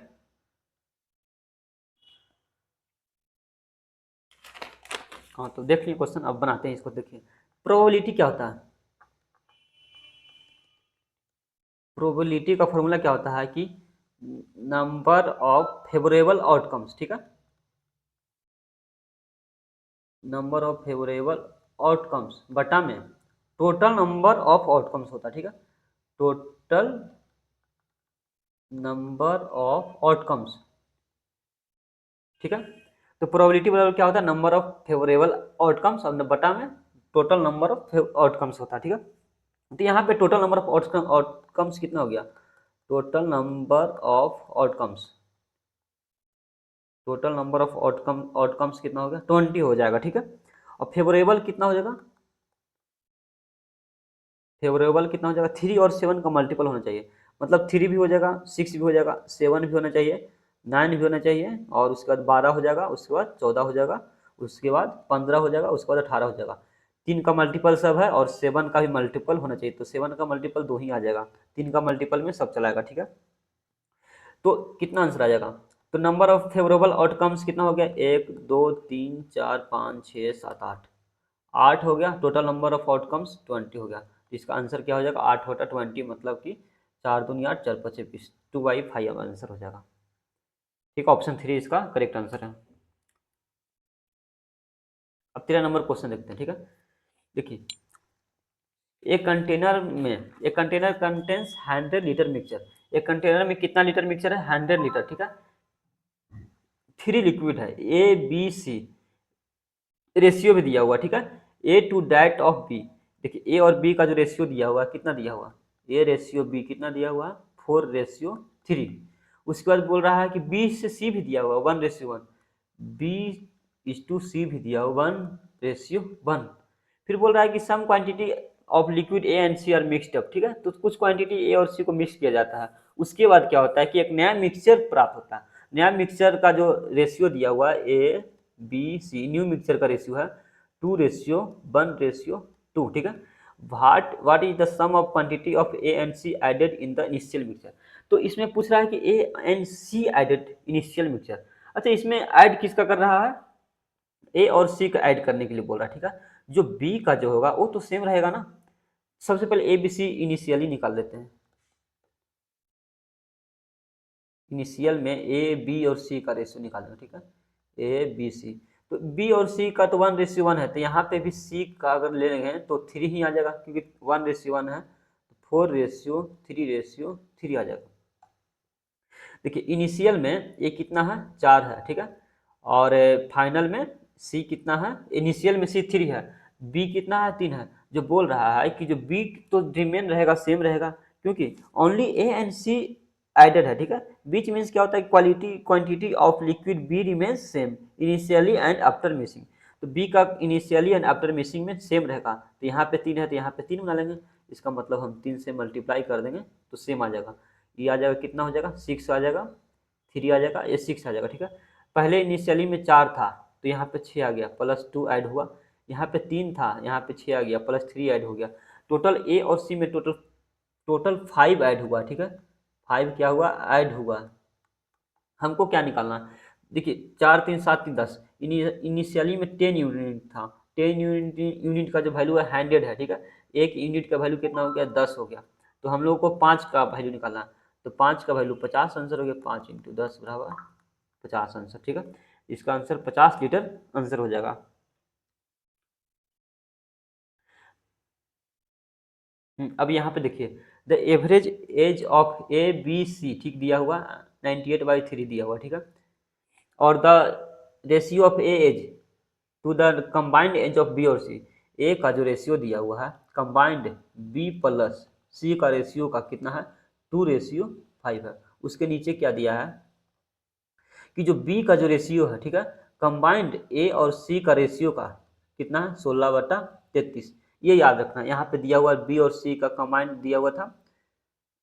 हाँ तो देख लीजिए क्वेश्चन, अब बनाते हैं इसको। देखिए प्रोबेबिलिटी क्या होता है, प्रोबेबिलिटी का फॉर्मूला क्या होता है कि नंबर ऑफ फेवरेबल आउटकम्स, ठीक है, नंबर ऑफ फेवरेबल आउटकम्स बटा में टोटल नंबर ऑफ आउटकम्स होता है, ठीक है, टोटल नंबर ऑफ आउटकम्स, ठीक है। तो प्रोबेबिलिटी बराबर क्या होता है, नंबर ऑफ फेवरेबल आउटकम्स और बटा में टोटल नंबर ऑफ आउटकम्स होता है, ठीक है। तो यहाँ पे टोटल नंबर ऑफ आउटकम्स कितना हो गया, total number of outcomes, total number of outcomes कितना हो गया, 20 हो जाएगा, ठीक है। और फेवरेबल कितना हो जाएगा, फेवरेबल कितना हो जाएगा, 3 और 7 का मल्टीपल होना चाहिए, मतलब 3 भी हो जाएगा, 6 भी हो जाएगा, 7 भी होना चाहिए, 9 भी होना चाहिए, और उसके बाद 12 हो जाएगा, उसके बाद 14 हो जाएगा, उसके बाद 15 हो जाएगा, उसके बाद 18 हो जाएगा। 3 का मल्टीपल सब है और 7 का भी मल्टीपल होना चाहिए, तो 7 का मल्टीपल 2 ही आ जाएगा, 3 का मल्टीपल में सब चलाएगा, ठीक है। तो कितना आंसर आ जाएगा, तो नंबर ऑफ फेवरेबल आउटकम्स कितना हो गया, 1 2 3 4 5 6 7 8, 8 हो गया, टोटल नंबर ऑफ आउटकम्स 20 हो गया। इसका आंसर क्या हो जाएगा 8/20, मतलब कि 4×2 8, 4×5 2/5 आंसर हो जाएगा। ठीक, ऑप्शन 3 इसका करेक्ट आंसर है। अब 13 नंबर क्वेश्चन देखते हैं। ठीक है, देखिए एक कंटेनर कंटेन्स 100 लीटर मिक्सचर। एक कंटेनर में कितना लीटर मिक्सचर है? 100 लीटर। ठीक है, 3 लिक्विड है, ए बी सी, रेशियो भी दिया हुआ। ठीक है, ए टू डैट ऑफ बी। देखिए ए और बी का जो रेशियो दिया हुआ कितना दिया हुआ, ए रेशियो बी कितना दिया हुआ, 4:3। उसके बाद बोल रहा है कि बी से सी भी दिया हुआ 1:1, बी इज टू सी भी दिया हुआ 1:1। फिर बोल रहा है कि some quantity of liquid A and C are mixed up. ठीक है, तो कुछ क्वांटिटी ए और सी को मिक्स किया जाता है। उसके बाद क्या होता है कि एक नया मिक्सचर प्राप्त होता है। नया मिक्सचर का जो रेशियो दिया हुआ है A B C, new mixture का रेशियो है 2:1:2। ठीक है, what is the sum of quantity of A and C added in the initial mixture. तो इसमें पूछ रहा है कि A and C added initial mixture. अच्छा, इसमें ऐड किसका कर रहा है? ए और सी का ऐड करने के लिए बोल रहा है। ठीक है, जो बी का जो होगा वो तो सेम रहेगा ना। सबसे पहले ए बी सी इनिशियली निकाल देते हैं। इनिशियल में ए बी और सी का रेशियो निकालेंगे। ठीक है, ए बी सी, तो बी और सी का तो 1:1 है, तो यहाँ पे भी सी का अगर ले लेंगे तो 3 ही आ जाएगा, क्योंकि 1:1 है, 4:3:3 आ जाएगा। देखिए इनिशियल में ए कितना है? 4 है। ठीक है, और फाइनल में सी कितना है? इनिशियल में सी 3 है, बी कितना है? 3 है। जो बोल रहा है कि जो बी तो रिमेन रहेगा, सेम रहेगा, क्योंकि only A and C added है। ठीक है, बीच मीन्स क्या होता है? Quantity of liquid B remains same initially and after mixing. तो बी का इनिशियली एंड आफ्टर मिक्सिंग में सेम रहेगा, तो यहाँ पे 3 है तो यहाँ पे 3 बना लेंगे। इसका मतलब हम 3 से मल्टीप्लाई कर देंगे तो सेम आ जाएगा। ये आ जाएगा, कितना हो जाएगा? 6 आ जाएगा, 3 आ जाएगा, ये 6 आ जाएगा। ठीक है, पहले इनिशियली में 4 था तो यहाँ पे 6 आ गया, +2 ऐड हुआ। यहाँ पे 3 था, यहाँ पे 6 आ गया, +3 ऐड हो गया। टोटल ए और सी में टोटल 5 ऐड हुआ। ठीक है, 5 क्या हुआ? ऐड हुआ। हमको क्या निकालना है? देखिए 4 3 7 3 10, इनिशियली में 10 यूनिट था, 10 यूनिट का जो वैल्यू है 100 है। ठीक है, एक यूनिट का वैल्यू कितना हो गया? 10 हो गया। तो हम लोग को 5 का वैल्यू निकालना है, तो 5 का वैल्यू 50 आंसर हो गया। 5 × 10 बराबर 50 आंसर। ठीक है, इसका आंसर 50 लीटर आंसर हो जाएगा। अब यहाँ पे देखिए the average age of A B C, ठीक दिया हुआ 98/3 दिया हुआ। ठीक है, और the ratio of A age to the combined age of B और सी। ए का जो रेशियो दिया हुआ है कंबाइंड बी प्लस सी का रेशियो का कितना है? 2:5 है। उसके नीचे क्या दिया है कि जो बी का जो रेशियो है, ठीक है, कंबाइंड ए और सी का रेशियो का कितना है? 16/33। ये याद रखना, यहाँ पे दिया हुआ बी और सी का कंबाइंड दिया हुआ था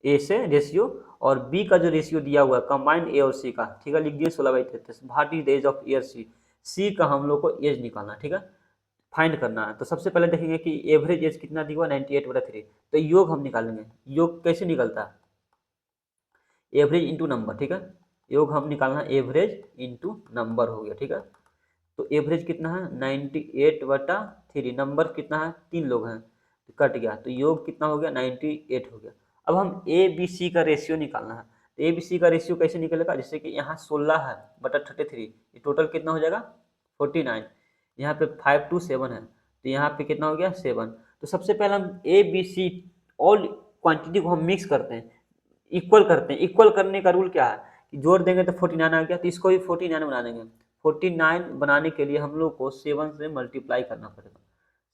ए से रेशियो, और बी का जो रेशियो दिया हुआ है कंबाइंड ए और सी का, ठीक है, लिख दिए 16/33। What is the age of A और सी? सी का हम लोग को एज निकालना है। ठीक है, फाइंड करना है। तो सबसे पहले देखेंगे कि एवरेज एज कितना दिया हुआ 98/3, तो योग हम निकालेंगे। योग कैसे निकलता है? Average into number. ठीक है, योग हम निकालना है एवरेज इंटू नंबर हो गया। ठीक है, तो एवरेज कितना है? 98/3। नंबर कितना है? 3 लोग हैं तो कट गया, तो योग कितना हो गया? 98 हो गया। अब हम ए बी सी का रेशियो निकालना है, तो ए बी सी का रेशियो कैसे निकलेगा? जैसे कि यहाँ 16/33, ये टोटल कितना हो जाएगा? 49। यहाँ पे 5 2 7 है, तो यहाँ पे कितना हो गया? 7। तो सबसे पहले हम A B C all quantity को हम मिक्स करते हैं, इक्वल करते हैं। इक्वल करने का रूल क्या है कि जोड़ देंगे तो 49 आ गया, तो इसको भी 49 बना देंगे। 49 बनाने के लिए हम लोग को 7 से मल्टीप्लाई करना पड़ेगा।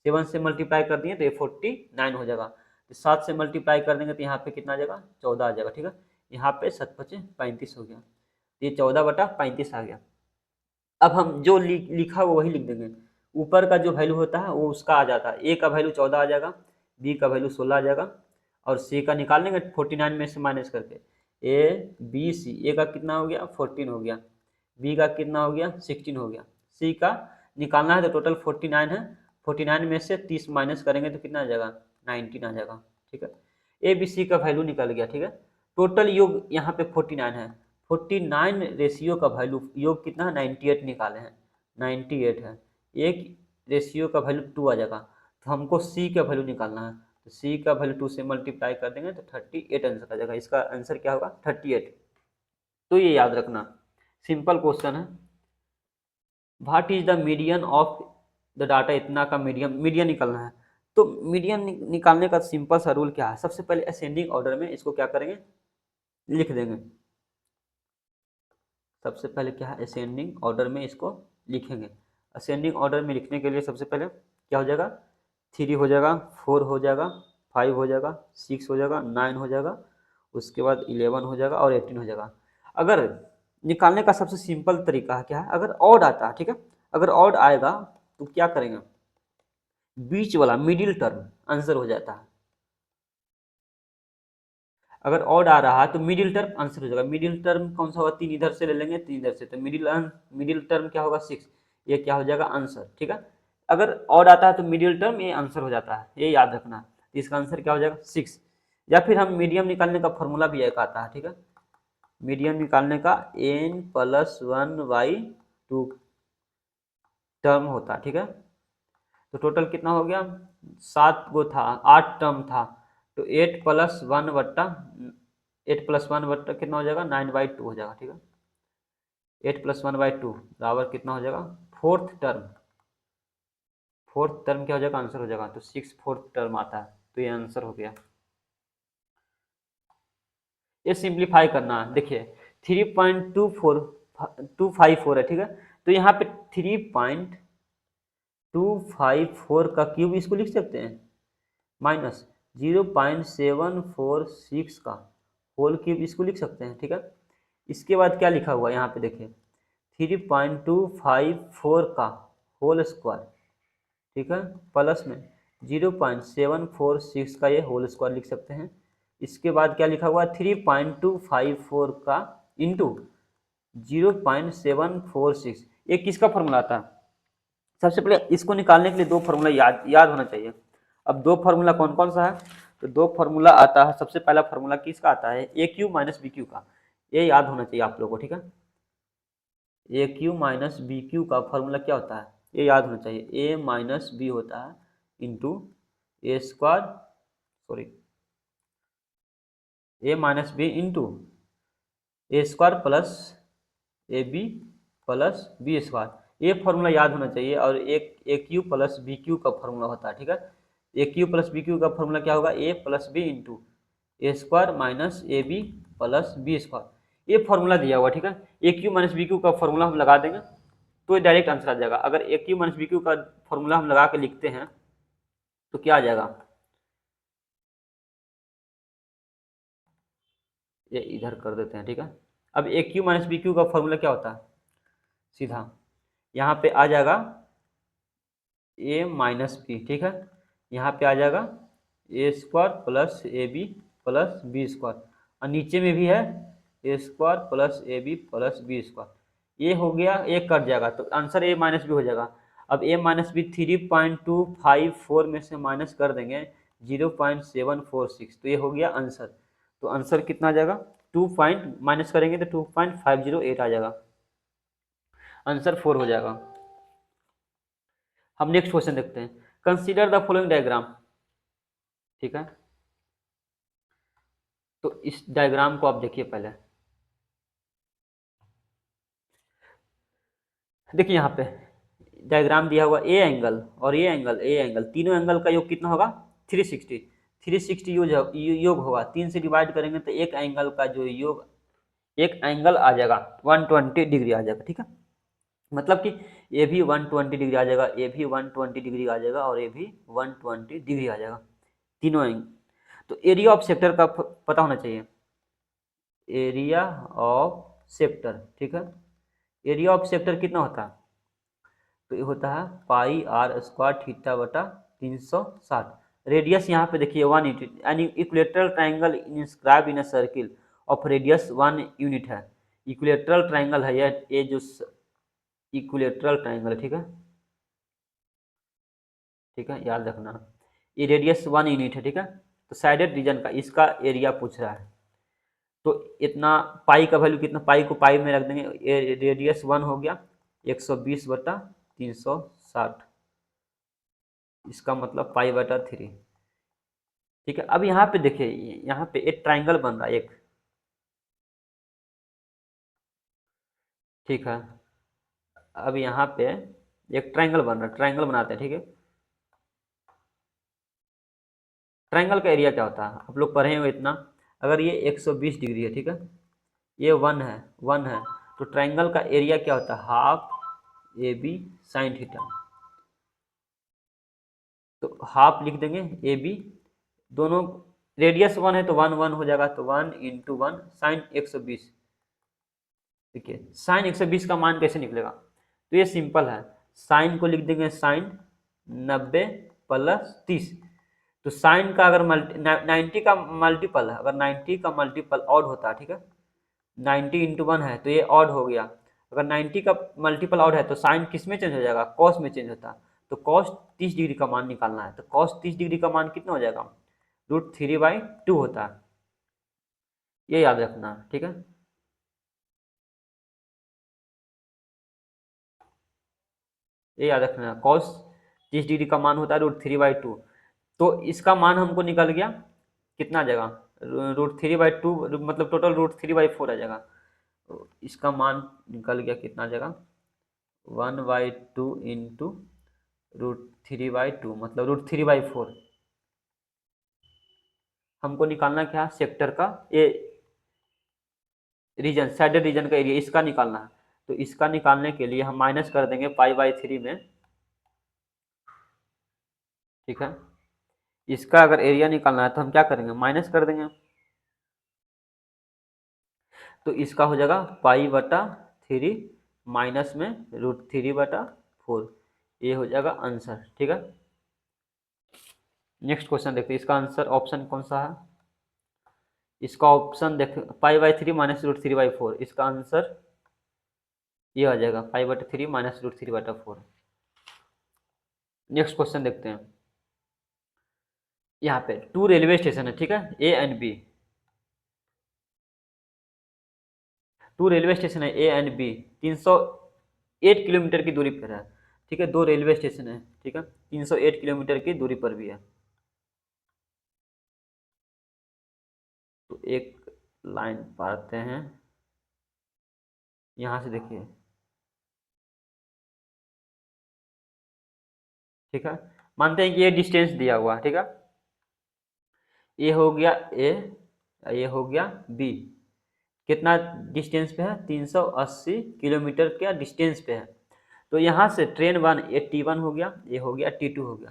7 से मल्टीप्लाई कर दिए तो ये 49 हो जाएगा। तो 7 से मल्टीप्लाई कर देंगे तो यहाँ पे कितना आ जाएगा? 14 आ जाएगा। ठीक है, यहाँ पे 7×5 = 35 हो गया, तो ये 14/35 आ गया। अब हम जो लिखा वो वही लिख देंगे। ऊपर का जो वैल्यू होता है वो उसका आ जाता है। ए का वैल्यू 14 आ जाएगा, बी का वैल्यू 16 आ जाएगा, और सी का निकाल लेंगे 49 में से माइनस करके। ए बी सी, ए का कितना हो गया? 14 हो गया, बी का कितना हो गया? 16 हो गया, सी का निकालना है तो टोटल 49 है। 49 में से 30 माइनस करेंगे तो कितना आ जाएगा? 19 आ जाएगा। ठीक है, ए बी सी का वैल्यू निकल गया। ठीक है, टोटल योग यहाँ पे 49 है। 49 रेशियो का वैल्यू, योग कितना है? 98 निकाले हैं, 98 है। एक रेशियो का वैल्यू 2 आ जाएगा, तो हमको सी का वैल्यू निकालना है। तो सी का वैल्यू 2 से मल्टीप्लाई कर देंगे तो 38 आंसर आ जाएगा। इसका आंसर क्या होगा 38। तो ये याद रखना, सिंपल क्वेश्चन है। What is the median of the data, इतना का मीडियन निकालना है। तो मीडियन निकालने का सिंपल सा रूल क्या है, सबसे पहले असेंडिंग ऑर्डर में इसको क्या करेंगे, लिख देंगे। सबसे पहले क्या है, असेंडिंग ऑर्डर में इसको लिखेंगे। असेंडिंग ऑर्डर में लिखने के लिए सबसे पहले क्या हो जाएगा, 3 हो जाएगा, 4 हो जाएगा, 5 हो जाएगा, 6 हो जाएगा, 9 हो जाएगा, उसके बाद 11 हो जाएगा और 18 हो जाएगा। अगर निकालने का सबसे सिंपल तरीका है क्या है, अगर ऑड आता है, ठीक है, अगर ऑड आएगा तो क्या करेंगे, बीच वाला मिडिल टर्म आंसर हो जाता है। अगर ऑड आ रहा है तो मिडिल टर्म आंसर हो जाएगा। मिडिल टर्म कौन सा होगा, 3 इधर से ले लेंगे, 3 इधर से, तो मिडिल टर्म क्या होगा 6, ये क्या हो जाएगा आंसर, ठीक है। अगर ऑड आता है तो मिडिल टर्म ये आंसर हो जाता है, ये याद रखना। तो इसका आंसर क्या हो जाएगा 6। या फिर हम मीडियम निकालने का फॉर्मूला भी एक आता है, ठीक है, मीडियम निकालने का n+1/2 टर्म होता, ठीक है। तो टोटल कितना हो गया, 7 गो था, 8 टर्म था, तो 8+1 बट्टा कितना हो जाएगा 9/2 हो जाएगा, ठीक है। 8+1/2 बराबर कितना हो जाएगा, फोर्थ टर्म क्या हो जाएगा आंसर हो जाएगा। तो 6 फोर्थ टर्म आता है, तो ये आंसर हो गया। ये सिंप्लीफाई करना है, देखिए 3.254 है, ठीक है। तो यहाँ पे 3.254 का क्यूब इसको लिख सकते हैं, माइनस 0.746 का होल क्यूब इसको लिख सकते हैं, ठीक है। इसके बाद क्या लिखा हुआ है यहाँ पे देखिए, 3.254 का होल स्क्वायर, ठीक है, प्लस में 0.746 का ये होल स्क्वायर लिख सकते हैं। इसके बाद क्या लिखा हुआ है, 3.254 का इंटू 0.746, ये किसका फॉर्मूला आता है। सबसे पहले इसको निकालने के लिए दो फार्मूला याद होना चाहिए। अब दो फार्मूला कौन कौन सा है, तो दो फार्मूला आता है। सबसे पहला फार्मूला किसका आता है, A cube minus B cube का, ये याद होना चाहिए आप लोगों को, ठीक है। A cube minus B cube का फार्मूला क्या होता है, ये याद होना चाहिए, ए माइनस बी होता है into A square, sorry, A minus B into A square plus A B plus B square, ये फार्मूला याद होना चाहिए। और एक A cube plus B cube का फार्मूला होता है, ठीक है। A cube plus B cube का फार्मूला क्या होगा, A plus B into A square minus A B plus B square, ये फार्मूला दिया हुआ, ठीक है। A cube minus B cube का फार्मूला हम लगा देंगे तो ये डायरेक्ट आंसर आ जाएगा। अगर ए क्यू माइनस बी क्यू का फार्मूला हम लगा के लिखते हैं तो क्या आ जाएगा, ये इधर कर देते हैं, ठीक है। अब ए क्यू माइनस बी क्यू का फार्मूला क्या होता है, सीधा यहाँ पे आ जाएगा ए माइनस बी, ठीक है, यहाँ पे आ जाएगा A square plus A B plus B square, और नीचे में भी है A square plus A B plus B square, ये हो गया, एक कट जाएगा तो आंसर ए माइनस बी हो जाएगा। अब ए माइनस बी 3.254 में से माइनस कर देंगे 0.746, तो ये हो गया आंसर। तो आंसर कितना आ जाएगा, 2 पॉइंट माइनस करेंगे तो 2.508 आ जाएगा, आंसर 4 हो जाएगा। हम नेक्स्ट क्वेश्चन देखते हैं, कंसीडर द फॉलोइंग डायग्राम, ठीक है। तो इस डायग्राम को आप देखिए पहले, देखिए यहाँ पे डायग्राम दिया हुआ, ए एंगल और ए एंगल तीनों एंगल का योग कितना होगा 360, 360 योग होगा, 3 से डिवाइड करेंगे तो एक एंगल का जो योग, एक एंगल आ जाएगा 120 डिग्री आ जाएगा, ठीक है। मतलब कि ये भी 120 डिग्री आ जाएगा, ये भी 120 डिग्री आ जाएगा और ये भी 120 डिग्री आ जाएगा, तीनों एंगल। तो एरिया ऑफ सेक्टर का पता होना चाहिए, एरिया ऑफ सेक्टर, ठीक है। एरिया ऑफ सेक्टर कितना होता है, तो ये होता है पाई आर स्क्वायर थीटा बटा 360। रेडियस यहाँ पे देखिए 1 यूनिट, यानी equilateral triangle inscribe in a circle of radius 1 unit है। इक्विलेटरल ट्राइंगल है ये जो इक्विलेटरल ट्राइंगल है, ठीक है, ठीक है, याद रखना। ये रेडियस 1 यूनिट है, ठीक है। तो साइडेड रीजन का इसका एरिया पूछ रहा है, तो इतना पाई का वैल्यू कितना, पाई को पाई में रख देंगे, रेडियस 1 हो गया 120/360, इसका मतलब पाई बटा 3। ठीक है। अब यहाँ पे देखिए, यहाँ पे एक ट्राइंगल बन रहा है एक, ठीक है। अब यहाँ पे एक ट्राइंगल बन रहा है, ट्राइंगल बनाते हैं, ठीक है। ट्राइंगल का एरिया क्या होता है, आप लोग पढ़े हो इतना। अगर ये 120 डिग्री है, ठीक है, ये 1 है, तो ट्राइंगल का एरिया क्या होता है, half A B sign theta. तो हाफ लिख देंगे ए बी, दोनों रेडियस 1 है तो 1 1 हो जाएगा, तो 1 × 1 साइन 120। ठीक है, साइन 120 का मान कैसे निकलेगा, तो ये सिंपल है, साइन को लिख देंगे साइन 90 + 30। तो साइन का अगर 90 का मल्टीपल है, अगर 90 का मल्टीपल ऑड होता है, ठीक है, 90 × 1 है तो ये ऑड हो गया। अगर 90 का मल्टीपल ऑड है तो साइन किस में चेंज हो जाएगा, कॉस में चेंज होता है। तो कॉस 30 डिग्री का मान निकालना है, तो कॉस 30 डिग्री का मान कितना हो जाएगा, √3/2 होता है। ये याद रखना, ठीक है। ये याद रखना, कॉस 30 डिग्री का मान होता है √3/2। तो इसका मान हमको निकल गया, कितना आ जाएगा, √3/2, मतलब टोटल √3/4 आ जाएगा। तो इसका मान निकल गया, कितना आ जाएगा, 1/2 इंटू √3/2, मतलब √3/4। हमको निकालना क्या, सेक्टर का ये रीजन, साइडेड रीजन का एरिया, इसका निकालना है। तो इसका निकालने के लिए हम माइनस कर देंगे π/3 में, ठीक है। इसका अगर एरिया निकालना है तो हम क्या करेंगे, माइनस कर देंगे। तो इसका हो जाएगा π/3 माइनस में √3/4। ये हो जाएगा आंसर, ठीक है। नेक्स्ट क्वेश्चन देखते हैं, इसका आंसर ऑप्शन कौन सा है। इसका ऑप्शन देख, π/3 माइनस √3/4, इसका आंसर ये आ जाएगा π/3 माइनस √3/4। नेक्स्ट क्वेश्चन देखते हैं, यहाँ पे 2 रेलवे स्टेशन है, ठीक है, A and B. 2 railway station है ए एंड बी, 308 किलोमीटर की दूरी पर है, ठीक है। 2 रेलवे स्टेशन है, ठीक है, 308 किलोमीटर की दूरी पर भी है। तो एक लाइन पाते हैं, यहाँ से देखिए, ठीक है। मानते हैं कि ये डिस्टेंस दिया हुआ है, ठीक है, ये हो गया ए, ये हो गया बी। कितना डिस्टेंस पे है, 380 किलोमीटर का डिस्टेंस पे है। तो यहाँ से ट्रेन 1 ये T1 हो गया, ये हो गया T2 हो गया,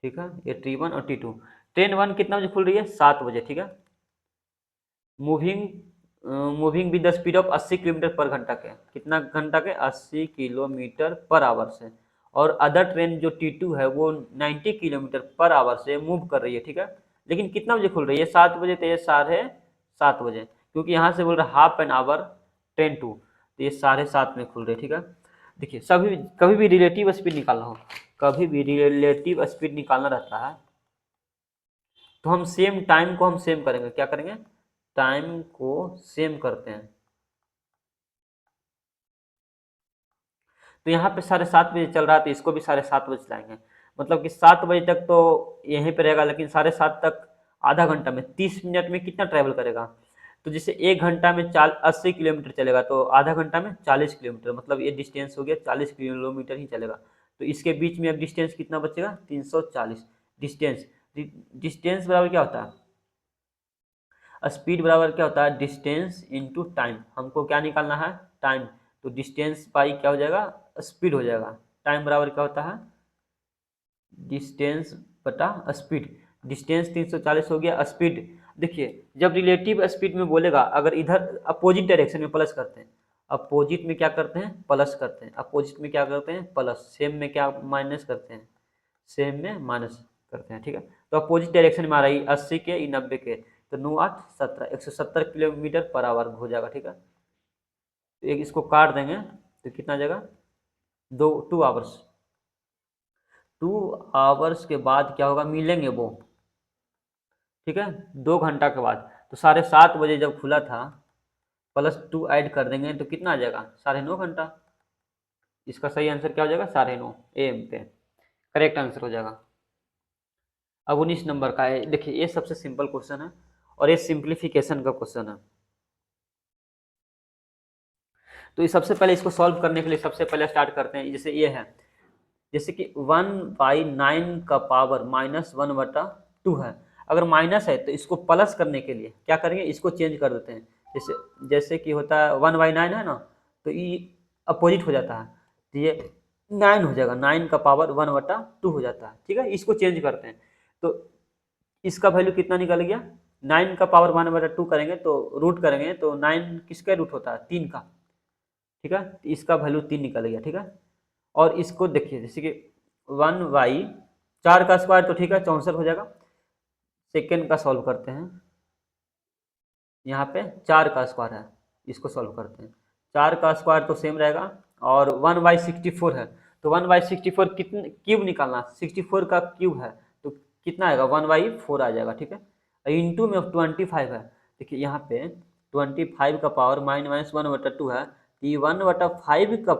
ठीक है, ये T1 और T2। ट्रेन 1 कितना बजे खुल रही है, 7 बजे, ठीक है। Moving moving with the speed of 80 kilometre पर घंटा के, कितना घंटा के, 80 किलोमीटर पर आवर से। और अदर ट्रेन जो T2 है वो 90 किलोमीटर पर आवर से मूव कर रही है, ठीक है। लेकिन कितना बजे खुल रही है, 7 बजे, तो ये 7:30 बजे, क्योंकि यहाँ से बोल रहा है हाफ एन आवर ट्रेन 2, तो ये 7:30 में खुल रही है, ठीक है। देखिए, सभी कभी भी रिलेटिव स्पीड निकालना हो, कभी भी रिलेटिव स्पीड निकालना रहता है, तो हम सेम टाइम को हम सेम करेंगे, क्या करेंगे, टाइम को सेम करते हैं। तो यहाँ पे 7:30 बजे चल रहा है, तो इसको भी 7:30 बजे चलाएंगे, मतलब कि 7 बजे तक तो यहीं पे रहेगा, लेकिन 7:30 तक आधा घंटा में 30 मिनट में कितना ट्रैवल करेगा। तो जैसे 1 घंटा में 80 किलोमीटर चलेगा, तो आधा घंटा में 40 किलोमीटर, मतलब ये डिस्टेंस हो गया 40 किलोमीटर ही चलेगा। तो इसके बीच में अब डिस्टेंस कितना बचेगा, 340। डिस्टेंस, डिस्टेंस बराबर क्या होता है, स्पीड बराबर क्या होता है, डिस्टेंस इंटू टाइम। हमको क्या निकालना है, टाइम। तो डिस्टेंस बाई क्या हो जाएगा, स्पीड हो जाएगा। टाइम बराबर क्या होता है, डिस्टेंस बटा स्पीड। डिस्टेंस 340 हो गया, स्पीड देखिए, जब रिलेटिव स्पीड में बोलेगा, अगर इधर अपोजिट डायरेक्शन में प्लस करते हैं, अपोजिट में क्या करते हैं, प्लस करते हैं, अपोजिट में क्या करते हैं, प्लस, सेम में क्या माइनस करते हैं, सेम में माइनस करते हैं, ठीक है। तो अपोजिट डायरेक्शन में आ रही 80 के, 90 के, तो 9 8 17, 170 किलोमीटर पर आवर हो जाएगा, ठीक है। तो एक इसको काट देंगे तो कितना आ जाएगा, 2 आवर्स। 2 आवर्स के बाद क्या होगा, मिलेंगे वो, ठीक है, 2 घंटा के बाद। तो 7:30 बजे जब खुला था, +2 ऐड कर देंगे तो कितना आ जाएगा, 9:30 घंटा। इसका सही आंसर क्या हो जाएगा, 9:30 AM पे करेक्ट आंसर हो जाएगा। अब 19 नंबर का है, देखिए ये सबसे सिंपल क्वेश्चन है और ये सिंप्लीफिकेशन का क्वेश्चन है। तो ये सबसे पहले इसको सॉल्व करने के लिए सबसे पहले स्टार्ट करते हैं। जैसे ये है, जैसे कि 1/9 का पावर -1/2 है। अगर माइनस है तो इसको प्लस करने के लिए क्या करेंगे, इसको चेंज कर देते हैं। जैसे जैसे कि होता है 1/9 है ना, तो ये अपोजिट हो जाता है, तो ये 9 हो जाएगा, 9 का पावर 1/2 हो जाता है। ठीक है, इसको चेंज करते हैं तो इसका वैल्यू कितना निकल गया, 9 का पावर 1/2 करेंगे तो रूट करेंगे तो 9 किसका रूट होता है, 3 का। ठीक है, तो इसका वैल्यू 3 निकल गया। ठीक है, और इसको देखिए जैसे कि 1/4 का स्क्वायर तो ठीक है 64 हो जाएगा। सेकेंड का सॉल्व करते हैं, यहाँ पे 4 का स्क्वायर है, इसको सॉल्व करते हैं। 4 का स्क्वायर तो सेम रहेगा, और 1/64 है, तो 1/64 कितने क्यूब निकालना, 64 का क्यूब है तो कितना आएगा, 1/4 आ जाएगा। ठीक है, इंटू में 25 है। देखिए यहाँ पे 25 का पावर -1/2 है, तो ये 1/5 का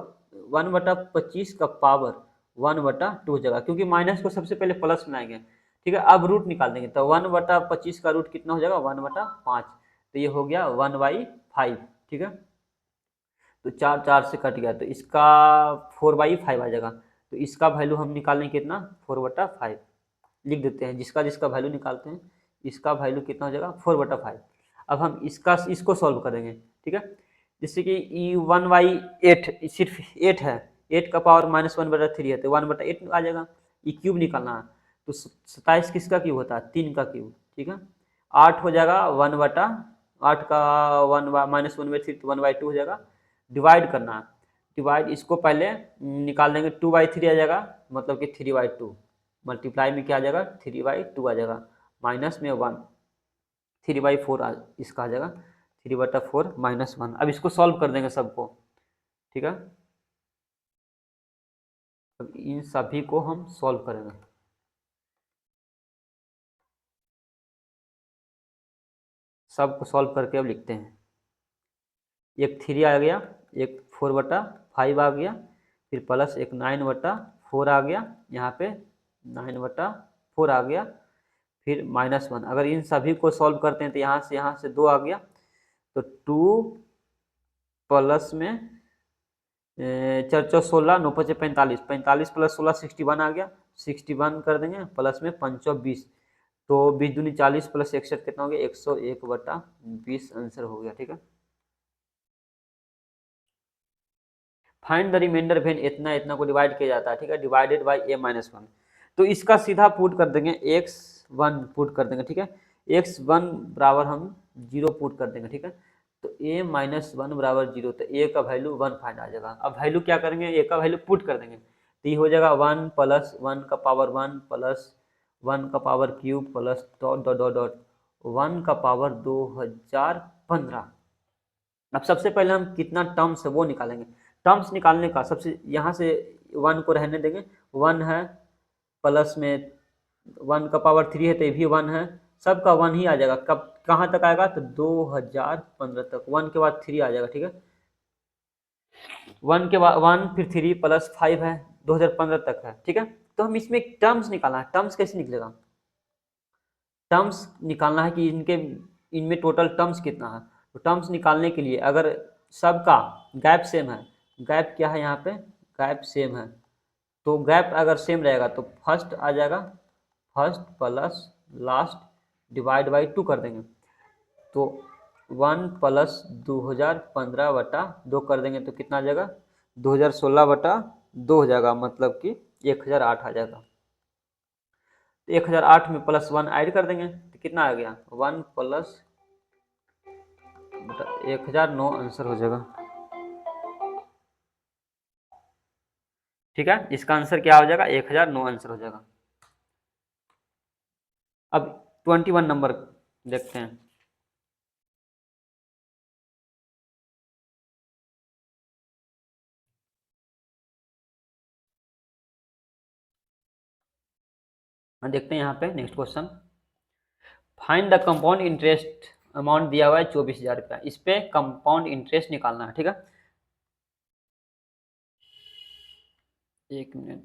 1/25 का पावर 1/2 हो जाएगा, क्योंकि माइनस को सबसे पहले प्लस में लाएंगे। ठीक है, अब रूट निकाल देंगे तो 1/25 का रूट कितना हो जाएगा, 1/5, तो ये हो गया 1/5। ठीक है, तो 4 4 से कट गया, तो इसका 4/5 आ जाएगा। तो इसका वैल्यू हम निकालेंगे कितना, 4/5 लिख देते हैं। जिसका जिसका वैल्यू निकालते हैं, इसका वैल्यू कितना हो जाएगा, 4/5। अब हम इसको सॉल्व करेंगे। ठीक है, जैसे कि ई 1/8 सिर्फ 8 है, 8 का पावर -1/3 है, तो 1/8 आ जाएगा। ई क्यूब निकालना है, तो 27 किसका क्यूब होता है, 3 का क्यूब। ठीक है, 8 हो जाएगा 1/8 का 1/-1/3 तो 1/2 हो जाएगा। डिवाइड करना है, डिवाइड इसको पहले निकाल देंगे, 2/3 आ जाएगा, मतलब कि 3/2। मल्टीप्लाई में क्या आ जाएगा, 3/2 आ जाएगा, माइनस में 1, 3/4 इसका आ जाएगा, 3/4 -1। अब इसको सॉल्व कर देंगे सबको। ठीक है, अब इन सभी को हम सॉल्व करेंगे। सबको सॉल्व करके अब लिखते हैं, एक 3 आ गया, एक 4/5 आ गया, फिर प्लस एक 9/4 आ गया, यहाँ पे 9/4 आ गया, फिर -1। अगर इन सभी को सॉल्व करते हैं तो यहाँ से 2 आ गया, तो 2 प्लस में 4 4 16, 9 5 45, 45 प्लस 16 61 आ गया, 61 कर देंगे, प्लस में 5 20, तो 20 दूनी 40 प्लस 61 कितना हो गया, 101/20 आंसर हो गया। ठीक है, फाइंड द रिमाइंडर व्हेन इतना इतना को डिवाइड किया जाता है। ठीक है, डिवाइडेड बाय a-1, तो इसका सीधा पुट कर देंगे, x1 पुट कर देंगे। ठीक है, x1 बराबर हम 0 पुट कर देंगे। ठीक है, तो a-1 बराबर 0, तो a का वैल्यू 1 फाइंड आ जाएगा। अब वैल्यू क्या करेंगे, a का वैल्यू पुट कर देंगे, तो ये हो जाएगा 1 प्लस 1 का पावर 1 प्लस 1 का power cube plus dot dot dot dot 1 का पावर 2015। अब सबसे पहले हम कितना टर्म्स है वो निकालेंगे। टर्म्स निकालने का सबसे यहाँ से 1 को रहने देंगे, 1 है, प्लस में 1 का पावर 3 है तो ये भी 1 है, सबका 1 ही आ जाएगा। कब कहाँ तक आएगा, तो 2015 तक, 1 के बाद 3 आ जाएगा। ठीक है, 1 के बाद 1 फिर 3 प्लस 5 है, 2015 तक है। ठीक है, तो हम इसमें टर्म्स निकालना है। टर्म्स कैसे निकलेगा, टर्म्स निकालना है कि इनमें टोटल टर्म्स कितना है। तो टर्म्स निकालने के लिए अगर सबका गैप सेम है, गैप क्या है यहाँ पे, गैप सेम है, तो गैप अगर सेम रहेगा तो फर्स्ट आ जाएगा, first plus last divide by 2 कर देंगे, तो 1 प्लस 2015/2 कर देंगे तो कितना आ जाएगा, 2016/2 हो जाएगा, मतलब कि 1008 आ जाएगा। तो 1008 में +1 ऐड कर देंगे तो कितना आ गया, 1 प्लस 1009 आंसर हो जाएगा। ठीक है, इसका आंसर क्या हो जाएगा, 1009 आंसर हो जाएगा। अब 21 नंबर देखते हैं। देखते हैं यहाँ पे next question, find the compound interest amount दिया हुआ है 24,000 रुपया, इस पे कंपाउंड इंटरेस्ट निकालना है। ठीक है, एक मिनट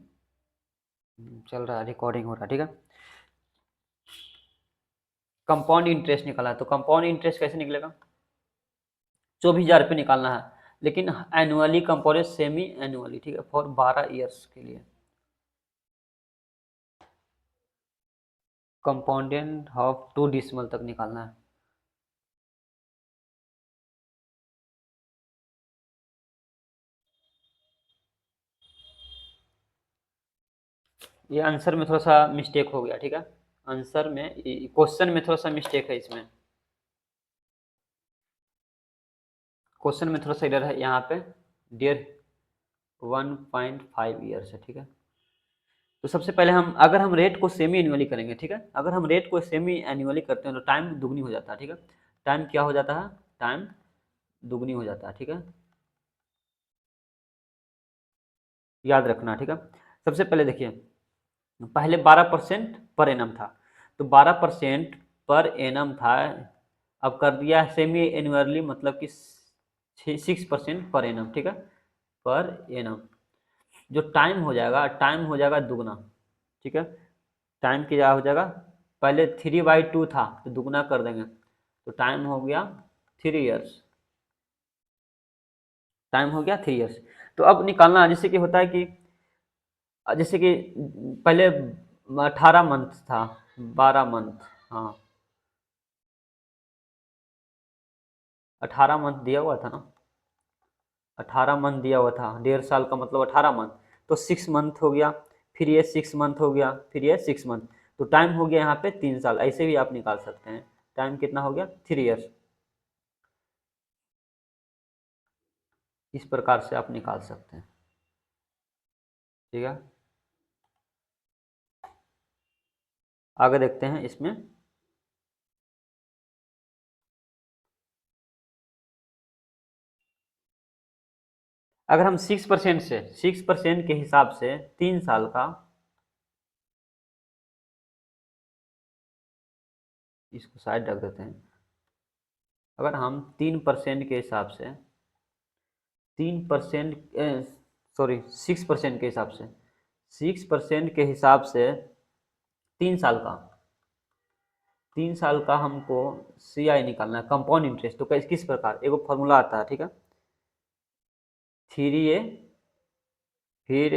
चल रहा है, रिकॉर्डिंग हो रहा है। ठीक है, कंपाउंड इंटरेस्ट निकाला है, तो कंपाउंड इंटरेस्ट कैसे निकलेगा? 24,000 रुपये निकालना है, लेकिन एनुअली कंपाउंड सेमी एनुअली, ठीक है, फॉर 12 ईयर्स के लिए। कंपाउंडेंट ऑफ 2 डिसमल तक निकालना है। ये आंसर में थोड़ा सा मिस्टेक हो गया, ठीक है, आंसर में, क्वेश्चन में थोड़ा सा मिस्टेक है इसमें, क्वेश्चन में थोड़ा सा इधर है यहाँ पे, डियर 1.5 ईयर्स है, ठीक है। तो सबसे पहले हम, अगर हम रेट को सेमी एनुअली करेंगे, ठीक है, अगर हम रेट को सेमी एनुअली करते हैं तो टाइम दुगनी हो जाता है, ठीक है, टाइम क्या हो जाता है, टाइम दुगनी हो जाता है, ठीक है, याद रखना, ठीक है। सबसे पहले देखिए, पहले 12% पर एनम था, तो 12% पर एनम था, अब कर दिया सेमी एनुअली, मतलब कि 6% पर एनम, ठीक है, पर एनम। जो टाइम हो जाएगा, टाइम हो जाएगा दुगना, ठीक है, टाइम क्या हो जाएगा, पहले 3/2 था तो दुगना कर देंगे, तो टाइम हो गया 3 ईयर्स, टाइम हो गया 3 ईयर्स। तो अब निकालना, जैसे कि होता है कि, जैसे कि पहले 18 मंथ था, 12 मंथ, हाँ 18 मंथ दिया हुआ था ना, 18 मंथ दिया हुआ था, 1.5 साल का मतलब 18 मंथ, तो 6 मंथ हो गया, फिर ये 6 मंथ हो गया, फिर ये 6 मंथ, तो टाइम हो गया यहाँ पे 3 साल, ऐसे भी आप निकाल सकते हैं, टाइम कितना हो गया 3 ईयर्स, इस प्रकार से आप निकाल सकते हैं, ठीक है। आगे देखते हैं इसमें, अगर हम 6% से, 6% के हिसाब से 3 साल का, इसको साइड रख देते हैं, अगर हम 3% के हिसाब से, 3%, सॉरी 6% के हिसाब से, 6% के हिसाब से 3 साल का, 3 साल का हमको CI निकालना है, कंपाउंड इंटरेस्ट, तो किस प्रकार, एगो फॉर्मूला आता है, ठीक है, 3A, फिर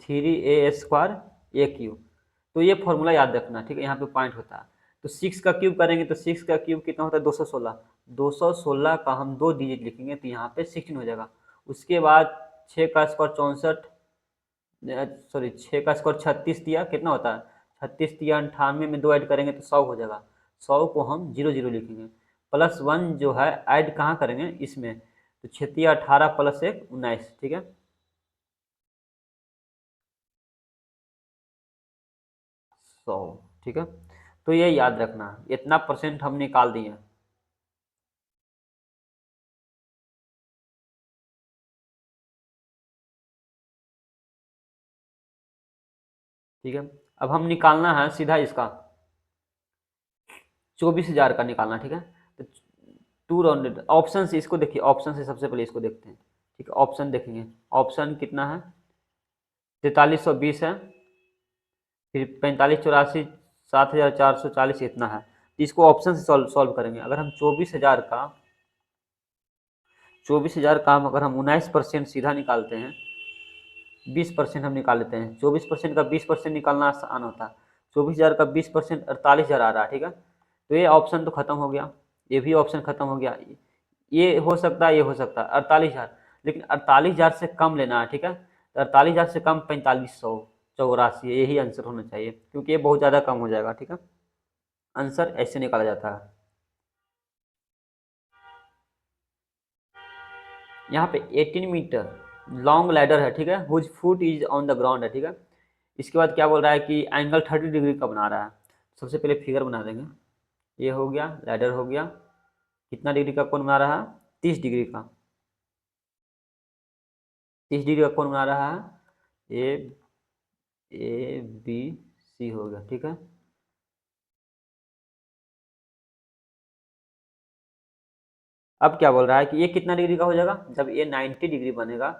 3A² तो ये फॉर्मूला याद रखना, ठीक है, यहाँ पे पॉइंट होता है, तो 6 का क्यूब करेंगे तो 6 का क्यूब कितना होता है 216, 216 का हम 2 डिजिट लिखेंगे तो यहाँ पे 16 हो जाएगा, उसके बाद 6 का स्क्वायर 64, सॉरी 6 का स्क्वायर 36 दिया, कितना होता है 36 दिया 98 में 2 ऐड करेंगे तो 100 हो जाएगा, 100 को हम 00 लिखेंगे, +1 जो है ऐड कहाँ करेंगे इसमें, तो 18 + 1 19, ठीक है, 100, ठीक है, तो ये याद रखना, इतना परसेंट हम निकाल दिए, ठीक है। अब हम निकालना है सीधा इसका 24,000 का निकालना, ठीक है, तो 2 राउंडेड ऑप्शन से, इसको देखिए, ऑप्शन से सबसे पहले इसको देखते हैं, ठीक है, ऑप्शन देखेंगे, ऑप्शन कितना है 4320 है, फिर 4584, 7440 इतना है, तो इसको ऑप्शन से सॉल्व करेंगे, अगर हम 24,000 का हम, अगर हम 19% सीधा निकालते हैं, 20% हम निकाल लेते हैं, 24% का 20% निकालना आसान होता है, 24,000 का 20% 48,000 आ रहा है, ठीक है, तो ये ऑप्शन तो खत्म हो गया, ये भी ऑप्शन खत्म हो गया, ये हो सकता है, ये हो सकता है 48,000, लेकिन 48,000 से कम लेना है, ठीक है, तो 48,000 से कम 4584, यही आंसर होना चाहिए, क्योंकि ये बहुत ज़्यादा कम हो जाएगा, ठीक है, आंसर ऐसे निकाला जाता है। यहाँ पे 18 मीटर लॉन्ग लैडर है, ठीक है, whose foot is on the ground है, ठीक है, इसके बाद क्या बोल रहा है कि एंगल 30 डिग्री का बना रहा है, सबसे पहले फिगर बना देंगे, ये हो गया, लैडर हो गया, कितना डिग्री का कोण बना रहा है 30 डिग्री का, 30 डिग्री का कोण बना रहा है, ABC हो गया, ठीक है, अब क्या बोल रहा है कि ये कितना डिग्री का हो जाएगा, जब ये 90 डिग्री बनेगा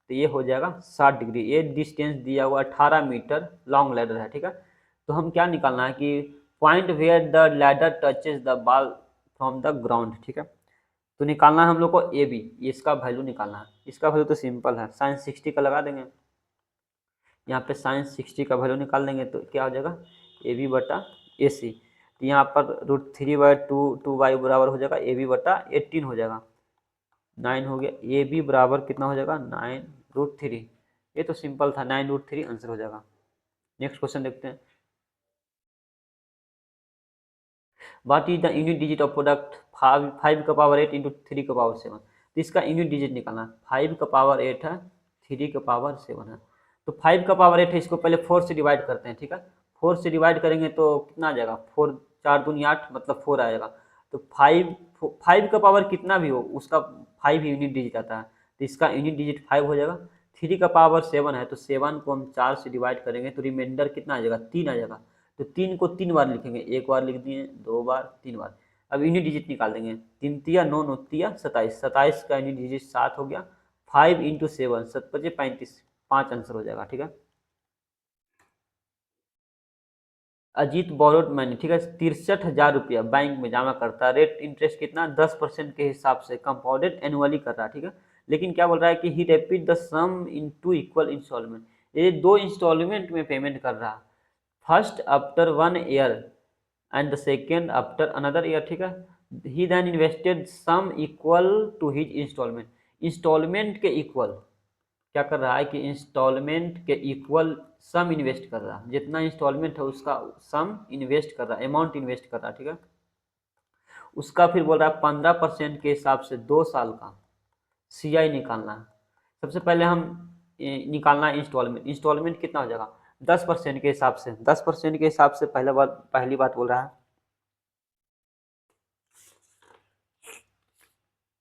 तो ये हो जाएगा 60 डिग्री, ये डिस्टेंस दिया हुआ 18 मीटर लॉन्ग लैडर है, ठीक है, तो हम क्या निकालना है कि point where the ladder touches the wall from the ground, ठीक है। तो निकालना है हम लोग को ए बी, इसका वैल्यू निकालना है। इसका वैल्यू तो सिंपल है, साइन 60 का लगा देंगे, यहाँ पे साइन 60 का वैल्यू निकाल देंगे तो क्या हो जाएगा ए बी बटा ए सी। तो यहाँ पर √3/2 2y बराबर हो जाएगा ए बी बटा 18 हो जाएगा, 9 हो गया। ए बी बराबर कितना हो जाएगा 9√3, ये तो सिंपल था, 9√3 आंसर हो जाएगा। नेक्स्ट क्वेश्चन देखते हैं। What is the unit digit of product 5 का पावर 8 इंटू 3 का पावर 7। तो इसका यूनिट डिजिट निकालना है। 5 का पावर 8 है, 3 का पावर 7 है। तो 5 का पावर 8 है, इसको पहले 4 से डिवाइड करते हैं, ठीक है। 4 से डिवाइड करेंगे तो कितना आ जाएगा 4 4 दूनी 8 मतलब 4 आएगा। तो 5 का पावर कितना भी हो उसका 5 यूनिट डिजिट आता है, तो इसका यूनिट डिजिट 5 हो जाएगा। 3 का पावर 7 है, तो 7 को हम 4 से डिवाइड करेंगे तो रिमाइंडर कितना आ जाएगा 3 आ जाएगा। तो 3 को 3 बार लिखेंगे, एक बार लिख दिए, 2 बार, 3 बार। अब यूनिट डिजिट निकाल देंगे, 3 तिया 9, 9 तिया 27, 27 का यूनिट डिजिट 7 हो गया। 5 इंटू 7 7 पचे 35, 5 आंसर हो जाएगा, ठीक है। अजीत बोरोड मनी, ठीक है, 63,000 रुपया बैंक में जमा करता है। रेट इंटरेस्ट कितना 10% के हिसाब से कंपाउंडेड एनुअली कर रहा है, ठीक है। लेकिन क्या बोल रहा है कि he repeat the sum in 2 equal instalment, ये 2 इंस्टॉलमेंट में पेमेंट कर रहा है। First after 1 year and the second after another year, ठीक है। He then invested sum equal to his instalment, instalment के इक्वल क्या कर रहा है कि इंस्टॉलमेंट के इक्वल सम इन्वेस्ट कर रहा है, जितना इंस्टॉलमेंट है उसका सम इन्वेस्ट कर रहा है, अमाउंट इन्वेस्ट कर रहा है, ठीक है। उसका फिर बोल रहा है 15% के हिसाब से 2 साल का CI निकालना है। सबसे पहले हम निकालना है इंस्टॉलमेंट, इंस्टॉलमेंट कितना हो जाएगा 10% के हिसाब से, 10% के हिसाब से पहली बात बोल रहा है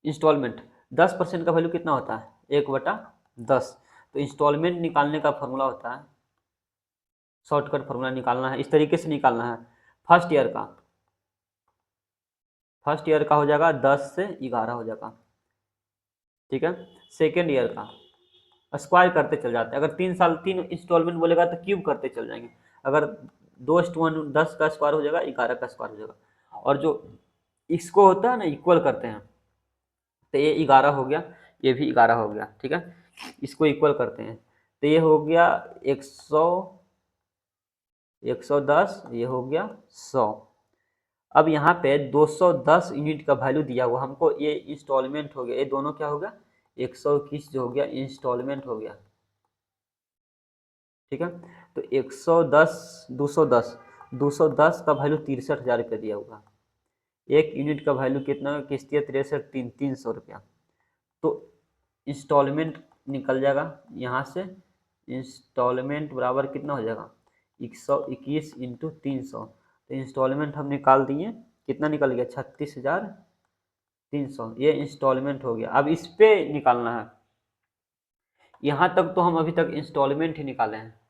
इंस्टॉलमेंट 10% का वैल्यू कितना होता है 1/10। तो इंस्टॉलमेंट निकालने का फॉर्मूला होता है, शॉर्टकट फॉर्मूला निकालना है, इस तरीके से निकालना है। फर्स्ट ईयर का हो जाएगा 10 से 11 हो जाएगा, ठीक है। सेकेंड ईयर का स्क्वायर करते चल जाते हैं, अगर 3 साल 3 इंस्टॉलमेंट बोलेगा तो क्यूब करते चल जाएंगे। अगर 2:1 10 का स्क्वायर हो जाएगा, 11 का स्क्वायर हो जाएगा। और जो इसको होता है ना इक्वल करते हैं, तो ये 11 हो गया, ये भी 11 हो गया, ठीक है। इसको इक्वल करते हैं तो ये हो गया 100, 110, ये हो गया 100। अब यहाँ पे 210 यूनिट का वैल्यू दिया हुआ हमको, ये इंस्टॉलमेंट हो गया, ये दोनों क्या हो गया 121 जो हो गया इंस्टॉलमेंट हो गया, ठीक है। तो 110 210 210 का वैल्यू 63,000 रुपया दिया हुआ। एक यूनिट का वैल्यू कितना किस्ती है 63, 300 रुपया। तो इंस्टॉलमेंट निकल जाएगा यहाँ से, इंस्टॉलमेंट बराबर कितना हो जाएगा 121 इंटू 300। तो इंस्टॉलमेंट हम निकाल दिए, कितना निकल गया 36,300, ये इंस्टॉलमेंट हो गया। अब इस पे निकालना है, यहाँ तक तो हम अभी तक इंस्टॉलमेंट ही निकाले हैं,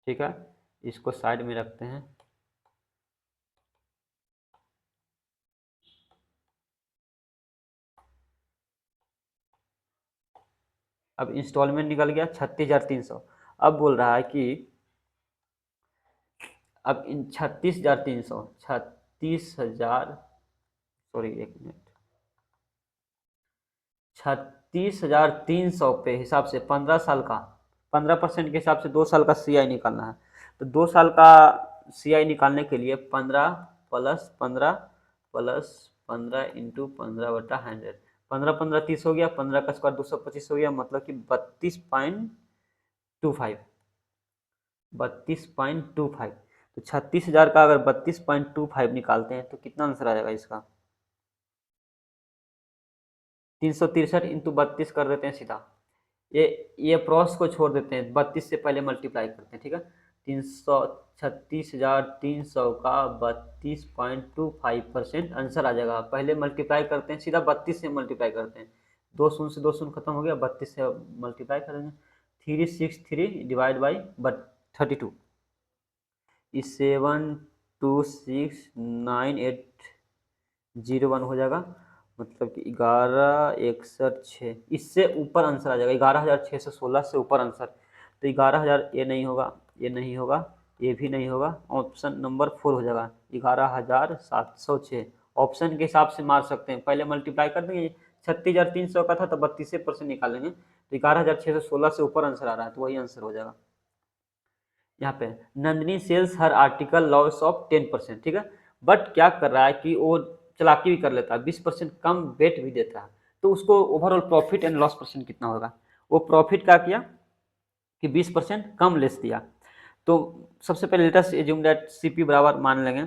ठीक है। इसको साइड में रखते हैं। अब इंस्टॉलमेंट निकल गया 36,300। अब बोल रहा है कि अब इन 36,300 36,000, सॉरी एक मिनट, 36,300 पे हिसाब से 15 साल का 15% के हिसाब से 2 साल का CI निकालना है। तो 2 साल का CI निकालने के लिए 15 प्लस 15 प्लस 15 इंटू 15/100, 15 15 30 हो गया, 15 का स्क्वायर 225 हो गया, मतलब कि 32.25, 32.25। तो 36,000 का अगर 32.25 निकालते हैं तो कितना आंसर आ जाएगा इसका 363 इंटू 32 कर देते हैं सीधा, ये क्रॉस को छोड़ देते हैं, 32 से पहले मल्टीप्लाई करते हैं, ठीक है। 36,300 का 32.25% आंसर आ जाएगा। पहले मल्टीप्लाई करते हैं, सीधा 32 से मल्टीप्लाई करते हैं, 2 शून्य से 2 शून्य खत्म हो गया, 32 से मल्टीप्लाई करेंगे, 363 डिवाइड बाई 32, 7269801 हो जाएगा, मतलब कि 11,61,6 इससे ऊपर आंसर आ जाएगा। 11,616 से ऊपर आंसर। तो 11,000 ये नहीं होगा, ये नहीं होगा, ये भी नहीं होगा। ऑप्शन नंबर 4 हो जाएगा 11,706। ऑप्शन के हिसाब से मार सकते हैं, पहले मल्टीप्लाई कर देंगे। 36,300 का था तो 32% निकालेंगे, तो 11,616 से ऊपर आंसर आ रहा है, तो वही आंसर हो जाएगा। यहाँ पे Nandini sells her article loss of 10%, ठीक है। बट क्या कर रहा है कि वो चालाकी भी कर लेता है, 20% कम बेट भी देता है, तो उसको overall profit and loss percent कितना होगा। वो प्रॉफिट क्या किया कि 20% कम लेस दिया। तो सबसे पहले let us assume that CP बराबर मान लेंगे,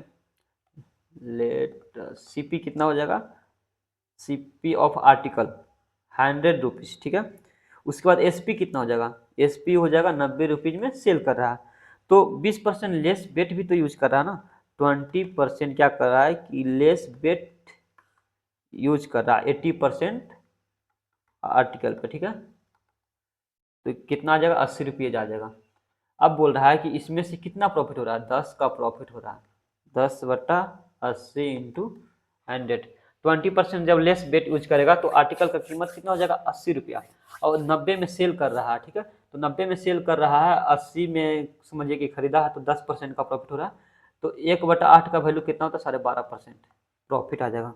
लेट सीपी कितना हो जाएगा, सीपी ऑफ आर्टिकल 100 रुपीज़, ठीक है। उसके बाद एसपी कितना हो जाएगा, एसपी हो जाएगा 90 रुपीज़ में सेल कर रहा है, तो 20% लेस बेट भी तो यूज कर रहा है ना। 20% क्या कर रहा है कि लेस बेट यूज कर रहा है 80% आर्टिकल पे, ठीक है। तो कितना आ जाएगा, 80 रुपये आ जाएगा। अब बोल रहा है कि इसमें से कितना प्रॉफिट हो रहा है, 10 का प्रॉफिट हो रहा है। 10/80 इंटू 100। 20% जब लेस बेट यूज करेगा तो आर्टिकल का कीमत कितना हो जाएगा, 80 रुपया। और 90 में सेल कर रहा है, ठीक है। तो 90 में सेल कर रहा है, 80 में समझिए कि खरीदा है, तो 10% का प्रॉफिट हो रहा है। तो 1/8 का वैल्यू कितना होता है, 12.5% प्रॉफिट आ जाएगा।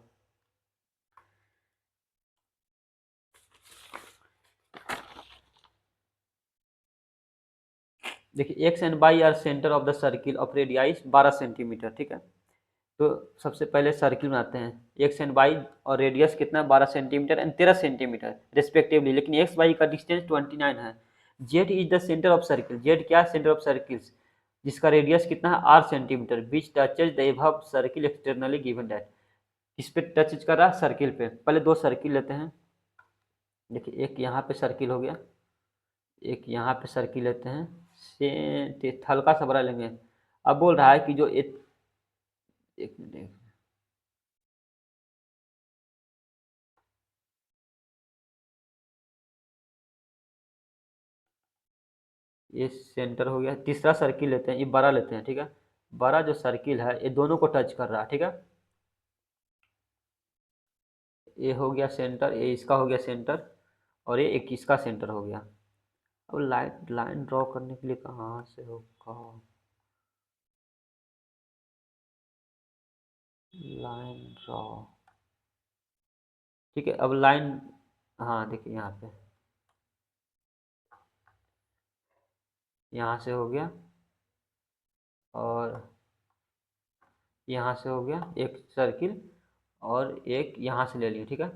देखिए X and Y are centre of the circle of radius 12 centimetre, ठीक है। तो सबसे पहले सर्किल बनाते हैं, एक्स एंड वाई और रेडियस कितना है, 12 सेंटीमीटर एंड 13 सेंटीमीटर रेस्पेक्टिवली, लेकिन एक्स वाई का डिस्टेंस 29 है। Z is the centre of circle, Z क्या है, सेंटर ऑफ सर्किल्स, जिसका रेडियस कितना है, 8 centimetre, which touches the above circle externally given that. इस पे टच कर रहा है सर्किल पे। पहले दो सर्किल लेते हैं, देखिए एक यहाँ पे सर्किल हो गया, एक यहाँ पे सर्किल लेते हैं, से हल्का सा बड़ा लेंगे। अब बोल रहा है कि जो एक मिनट, ये सेंटर हो गया। तीसरा सर्किल लेते हैं, ये बड़ा लेते हैं, ठीक है। बड़ा जो सर्किल है ये दोनों को टच कर रहा है, ठीक है। ये हो गया सेंटर, ये इसका हो गया सेंटर, और ये एक इसका सेंटर हो गया। अब लाइन लाइन ड्रॉ करने के लिए कहाँ से होगा, लाइन ड्रॉ, ठीक है। अब लाइन, हाँ देखिए यहाँ पे, यहाँ से हो गया और यहाँ से हो गया एक सर्किल, और एक यहाँ से ले लिया, ठीक है।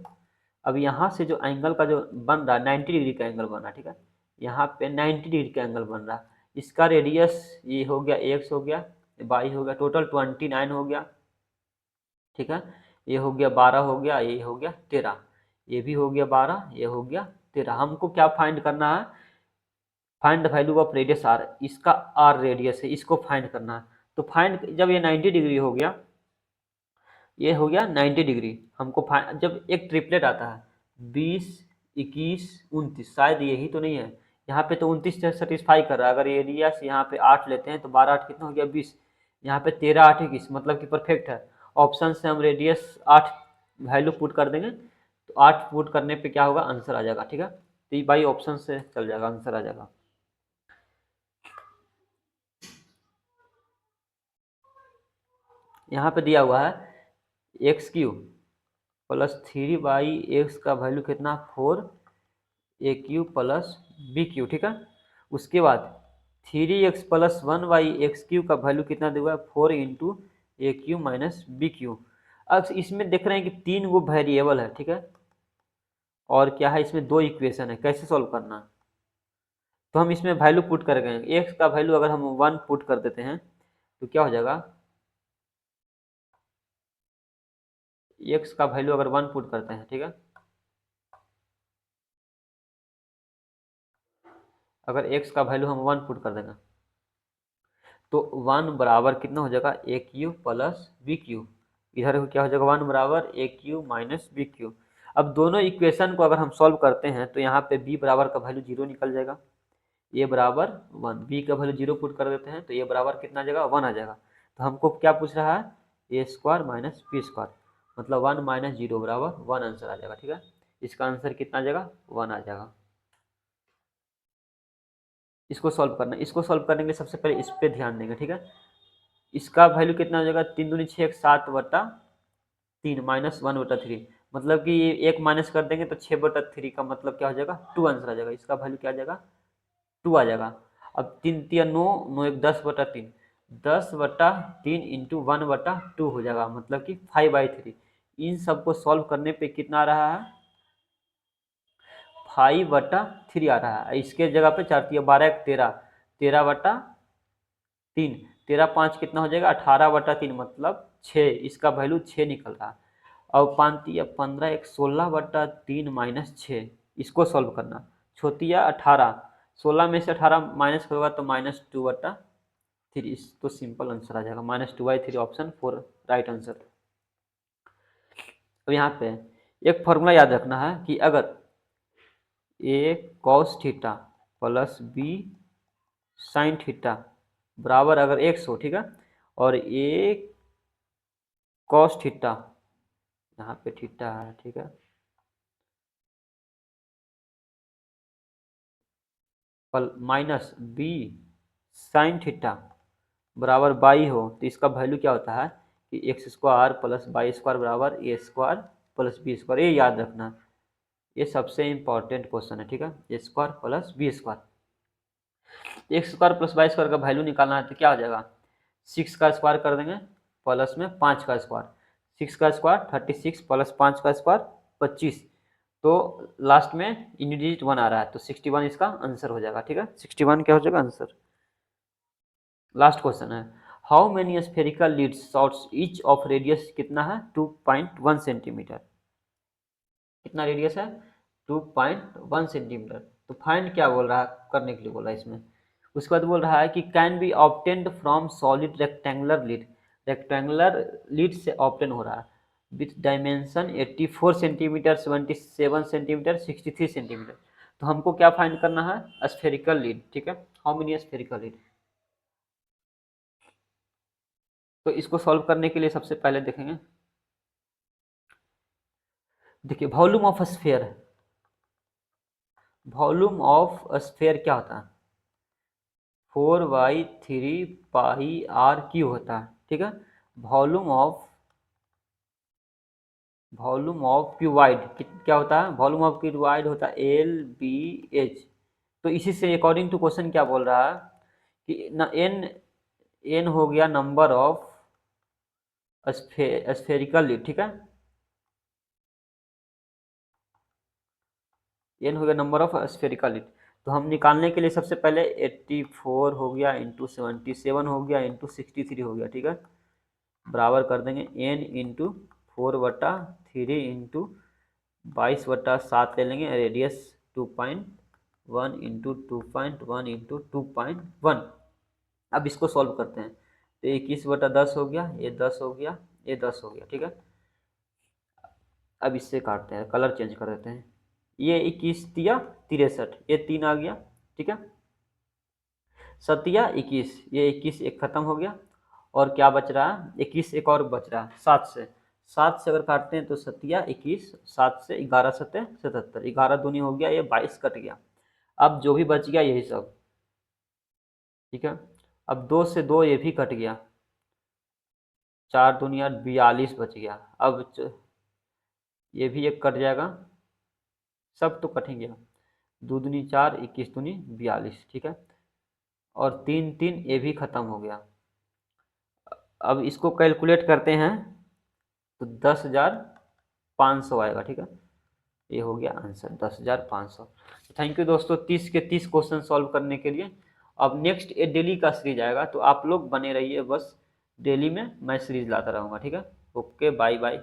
अब यहाँ से जो एंगल का जो बन रहा है 90 डिग्री का एंगल बन रहा है, ठीक है। यहाँ पे 90 डिग्री का एंगल बन रहा है। इसका रेडियस ये हो गया, एक्स हो गया, वाई हो गया, टोटल 29 हो गया, ठीक है। ये हो गया 12 हो गया, ये हो गया 13, ये भी हो गया 12, ये हो गया 13। हमको क्या फाइंड करना है, find the value of radius R, इसका आर रेडियस है, इसको फाइंड करना है। तो फाइंड, जब ये 90 डिग्री हो गया, ये हो गया 90 डिग्री, हमको जब एक ट्रिपलेट आता है 20, 21, 29, शायद यही तो नहीं है। यहाँ पे तो 29 से सेटिस्फाई कर रहा है। अगर एरिया से यहाँ पे 8 लेते हैं तो 12 8 कितना हो गया, 20। यहाँ पे 13 8 21, मतलब कि परफेक्ट है। ऑप्शन से हम रेडियस 8 वैल्यू पुट कर देंगे, तो 8 पुट करने पे क्या होगा, आंसर आ जाएगा, ठीक है। तो ये बाई ऑप्शन से चल जाएगा, आंसर आ जाएगा। यहाँ पे दिया हुआ है x³ +3/x का वैल्यू कितना, 4 a³ +b³, ठीक है। उसके बाद 3x + 1/x³ का वैल्यू कितना दिया हुआ है, 4 इंटू a³ - b³। अब इसमें देख रहे हैं कि 3 वो वेरिएबल है, ठीक है। और क्या है, इसमें 2 इक्वेशन है, कैसे सॉल्व करना है। तो हम इसमें वैल्यू पुट कर गए, एक्स का वैल्यू अगर हम 1 पुट कर देते हैं तो क्या हो जाएगा, एक्स का वैल्यू अगर 1 पुट करते हैं, ठीक है। अगर एक्स का वैल्यू हम 1 पुट कर देंगे तो 1 बराबर कितना हो जाएगा, a³ + b³। इधर क्या हो जाएगा, 1 बराबर a³ - b³। अब दोनों इक्वेशन को अगर हम सॉल्व करते हैं तो यहाँ पे b बराबर का वैल्यू 0 निकल जाएगा, a बराबर 1, b का वैल्यू 0 पुट कर देते हैं तो a बराबर कितना आ जाएगा, 1 आ जाएगा। तो हमको क्या पूछ रहा है, a² - b²। मतलब 1 माइनस 0 बराबर 1 आंसर आ जाएगा। ठीक है, इसका आंसर कितना आ जाएगा, 1 आ जाएगा। इसको सॉल्व करना, इसको सॉल्व करने के लिए सबसे पहले इस पे ध्यान देंगे। ठीक है, इसका वैल्यू कितना हो जाएगा, 3 दूनी 6 7/3 माइनस 1/3, मतलब कि ये एक माइनस कर देंगे तो 6/3 का मतलब क्या हो जाएगा, 2 आंसर आ जाएगा। इसका वैल्यू क्या आ जाएगा, 2 आ जाएगा। अब 3 तिया 9, 9 एक 10/3, 10/3 इंटू 1/2 हो जाएगा, मतलब कि 5/3। इन सबको सॉल्व करने पे कितना आ रहा है, 5/3 आ रहा है। इसके जगह पे 4 तिया 12 एक 13, 13/3, 13 5 कितना हो जाएगा, 18/3 मतलब 6। इसका वैल्यू 6 निकल रहा है। और 5 तिया 15 एक 16/3 माइनस 6, इसको सॉल्व करना। छोटिया 18, 16 में से 18 माइनस होगा तो -2/3, तो सिंपल आंसर आ जाएगा -2/3, ऑप्शन 4 राइट आंसर। अब यहाँ पे एक फॉर्मूला याद रखना है कि अगर A cos theta plus B sign theta बराबर अगर x हो, ठीक है, और ए कॉस थीटा, यहाँ पे थीटा है, ठीक है, माइनस बी साइन थीटा बराबर बाई हो, तो इसका वैल्यू क्या होता है कि x² प्लस y² बराबर a² प्लस b²। ये याद रखना, ये सबसे इंपॉर्टेंट क्वेश्चन है। ठीक है, a² plus b², x² plus y² का वैल्यू निकालना है तो क्या हो जाएगा, 6 का स्क्वायर कर देंगे प्लस में 5 का स्क्वायर, 6 का स्क्वायर 36 प्लस 5 का स्क्वायर 25, तो लास्ट में इंडिजिट 1 आ रहा है तो 61 इसका आंसर हो जाएगा। ठीक है, 61 क्या हो जाएगा आंसर। लास्ट क्वेश्चन है, how many spherical lead shots each of radius कितना है, 2.1 सेंटीमीटर। कितना रेडियस है, 2.1 सेंटीमीटर। तो फाइंड क्या बोल रहा है, करने के लिए बोला है इसमें। उसके बाद बोल रहा है कि can be obtained from solid rectangular lead, rectangular lead से ऑब्टेन हो रहा है with dimension 84 centimetre, 77 centimetre, 63 centimetre. तो हमको क्या फाइंड करना है, स्फेरिकल लीड। ठीक है, हाउ मेनी स्फेरिकल लीड। तो इसको सॉल्व करने के लिए सबसे पहले देखेंगे, देखिए volume of sphere, volume of sphere क्या होता है, 4/3 πr क्यू होता है। ठीक है, वॉल्यूम ऑफ क्यूबाइड क्या होता है, वॉल्यूम ऑफ क्यूबाइड होता है LBH। तो इसी से अकॉर्डिंग टू क्वेश्चन क्या बोल रहा है कि न एन, एन हो गया नंबर ऑफ स्फेरिकल लीड। ठीक है, एन हो गया नंबर ऑफ स्फेरिकल लीड। तो हम निकालने के लिए सबसे पहले 84 हो गया इंटू 77 हो गया इंटू 63 हो गया। ठीक है, बराबर कर देंगे n इंटू 4/3 इंटू 22/7 ले लेंगे, रेडियस 2.1 इंटू 2.1 इंटू 2.1। अब इसको सॉल्व करते हैं, तो 21/10 हो गया, ये 10 हो गया, ये 10 हो गया। ठीक है, अब इससे काटते हैं, कलर चेंज कर देते हैं, ये 21 तिया 63, ये 3 आ गया। ठीक है, 7 या 21, ये 21 एक खत्म हो गया, और क्या बच रहा है, 21 एक और बच रहा है 7 से, 7 से अगर काटते हैं तो 7 या 21, 7 से 11×7 = 77, 11 दूनी हो गया, ये 22 कट गया। अब जो भी बच गया यही सब। ठीक है, अब 2 से 2 ये भी कट गया, 4 दूनी 8, 42 बच गया। अब ये भी एक कट जाएगा, सब तो कटेंगे, 2 दूनी 4, 21 दूनी 42। ठीक है, और 3 3 ये भी खत्म हो गया। अब इसको कैलकुलेट करते हैं तो 10,500 आएगा। ठीक है, ये हो गया आंसर 10,500। थैंक यू दोस्तों, 30 के 30 क्वेश्चन सॉल्व करने के लिए। अब नेक्स्ट ये डेली का सीरीज आएगा, तो आप लोग बने रहिए बस, डेली में मैं सीरीज लाता रहूँगा। ठीक है, ओके, बाय बाय।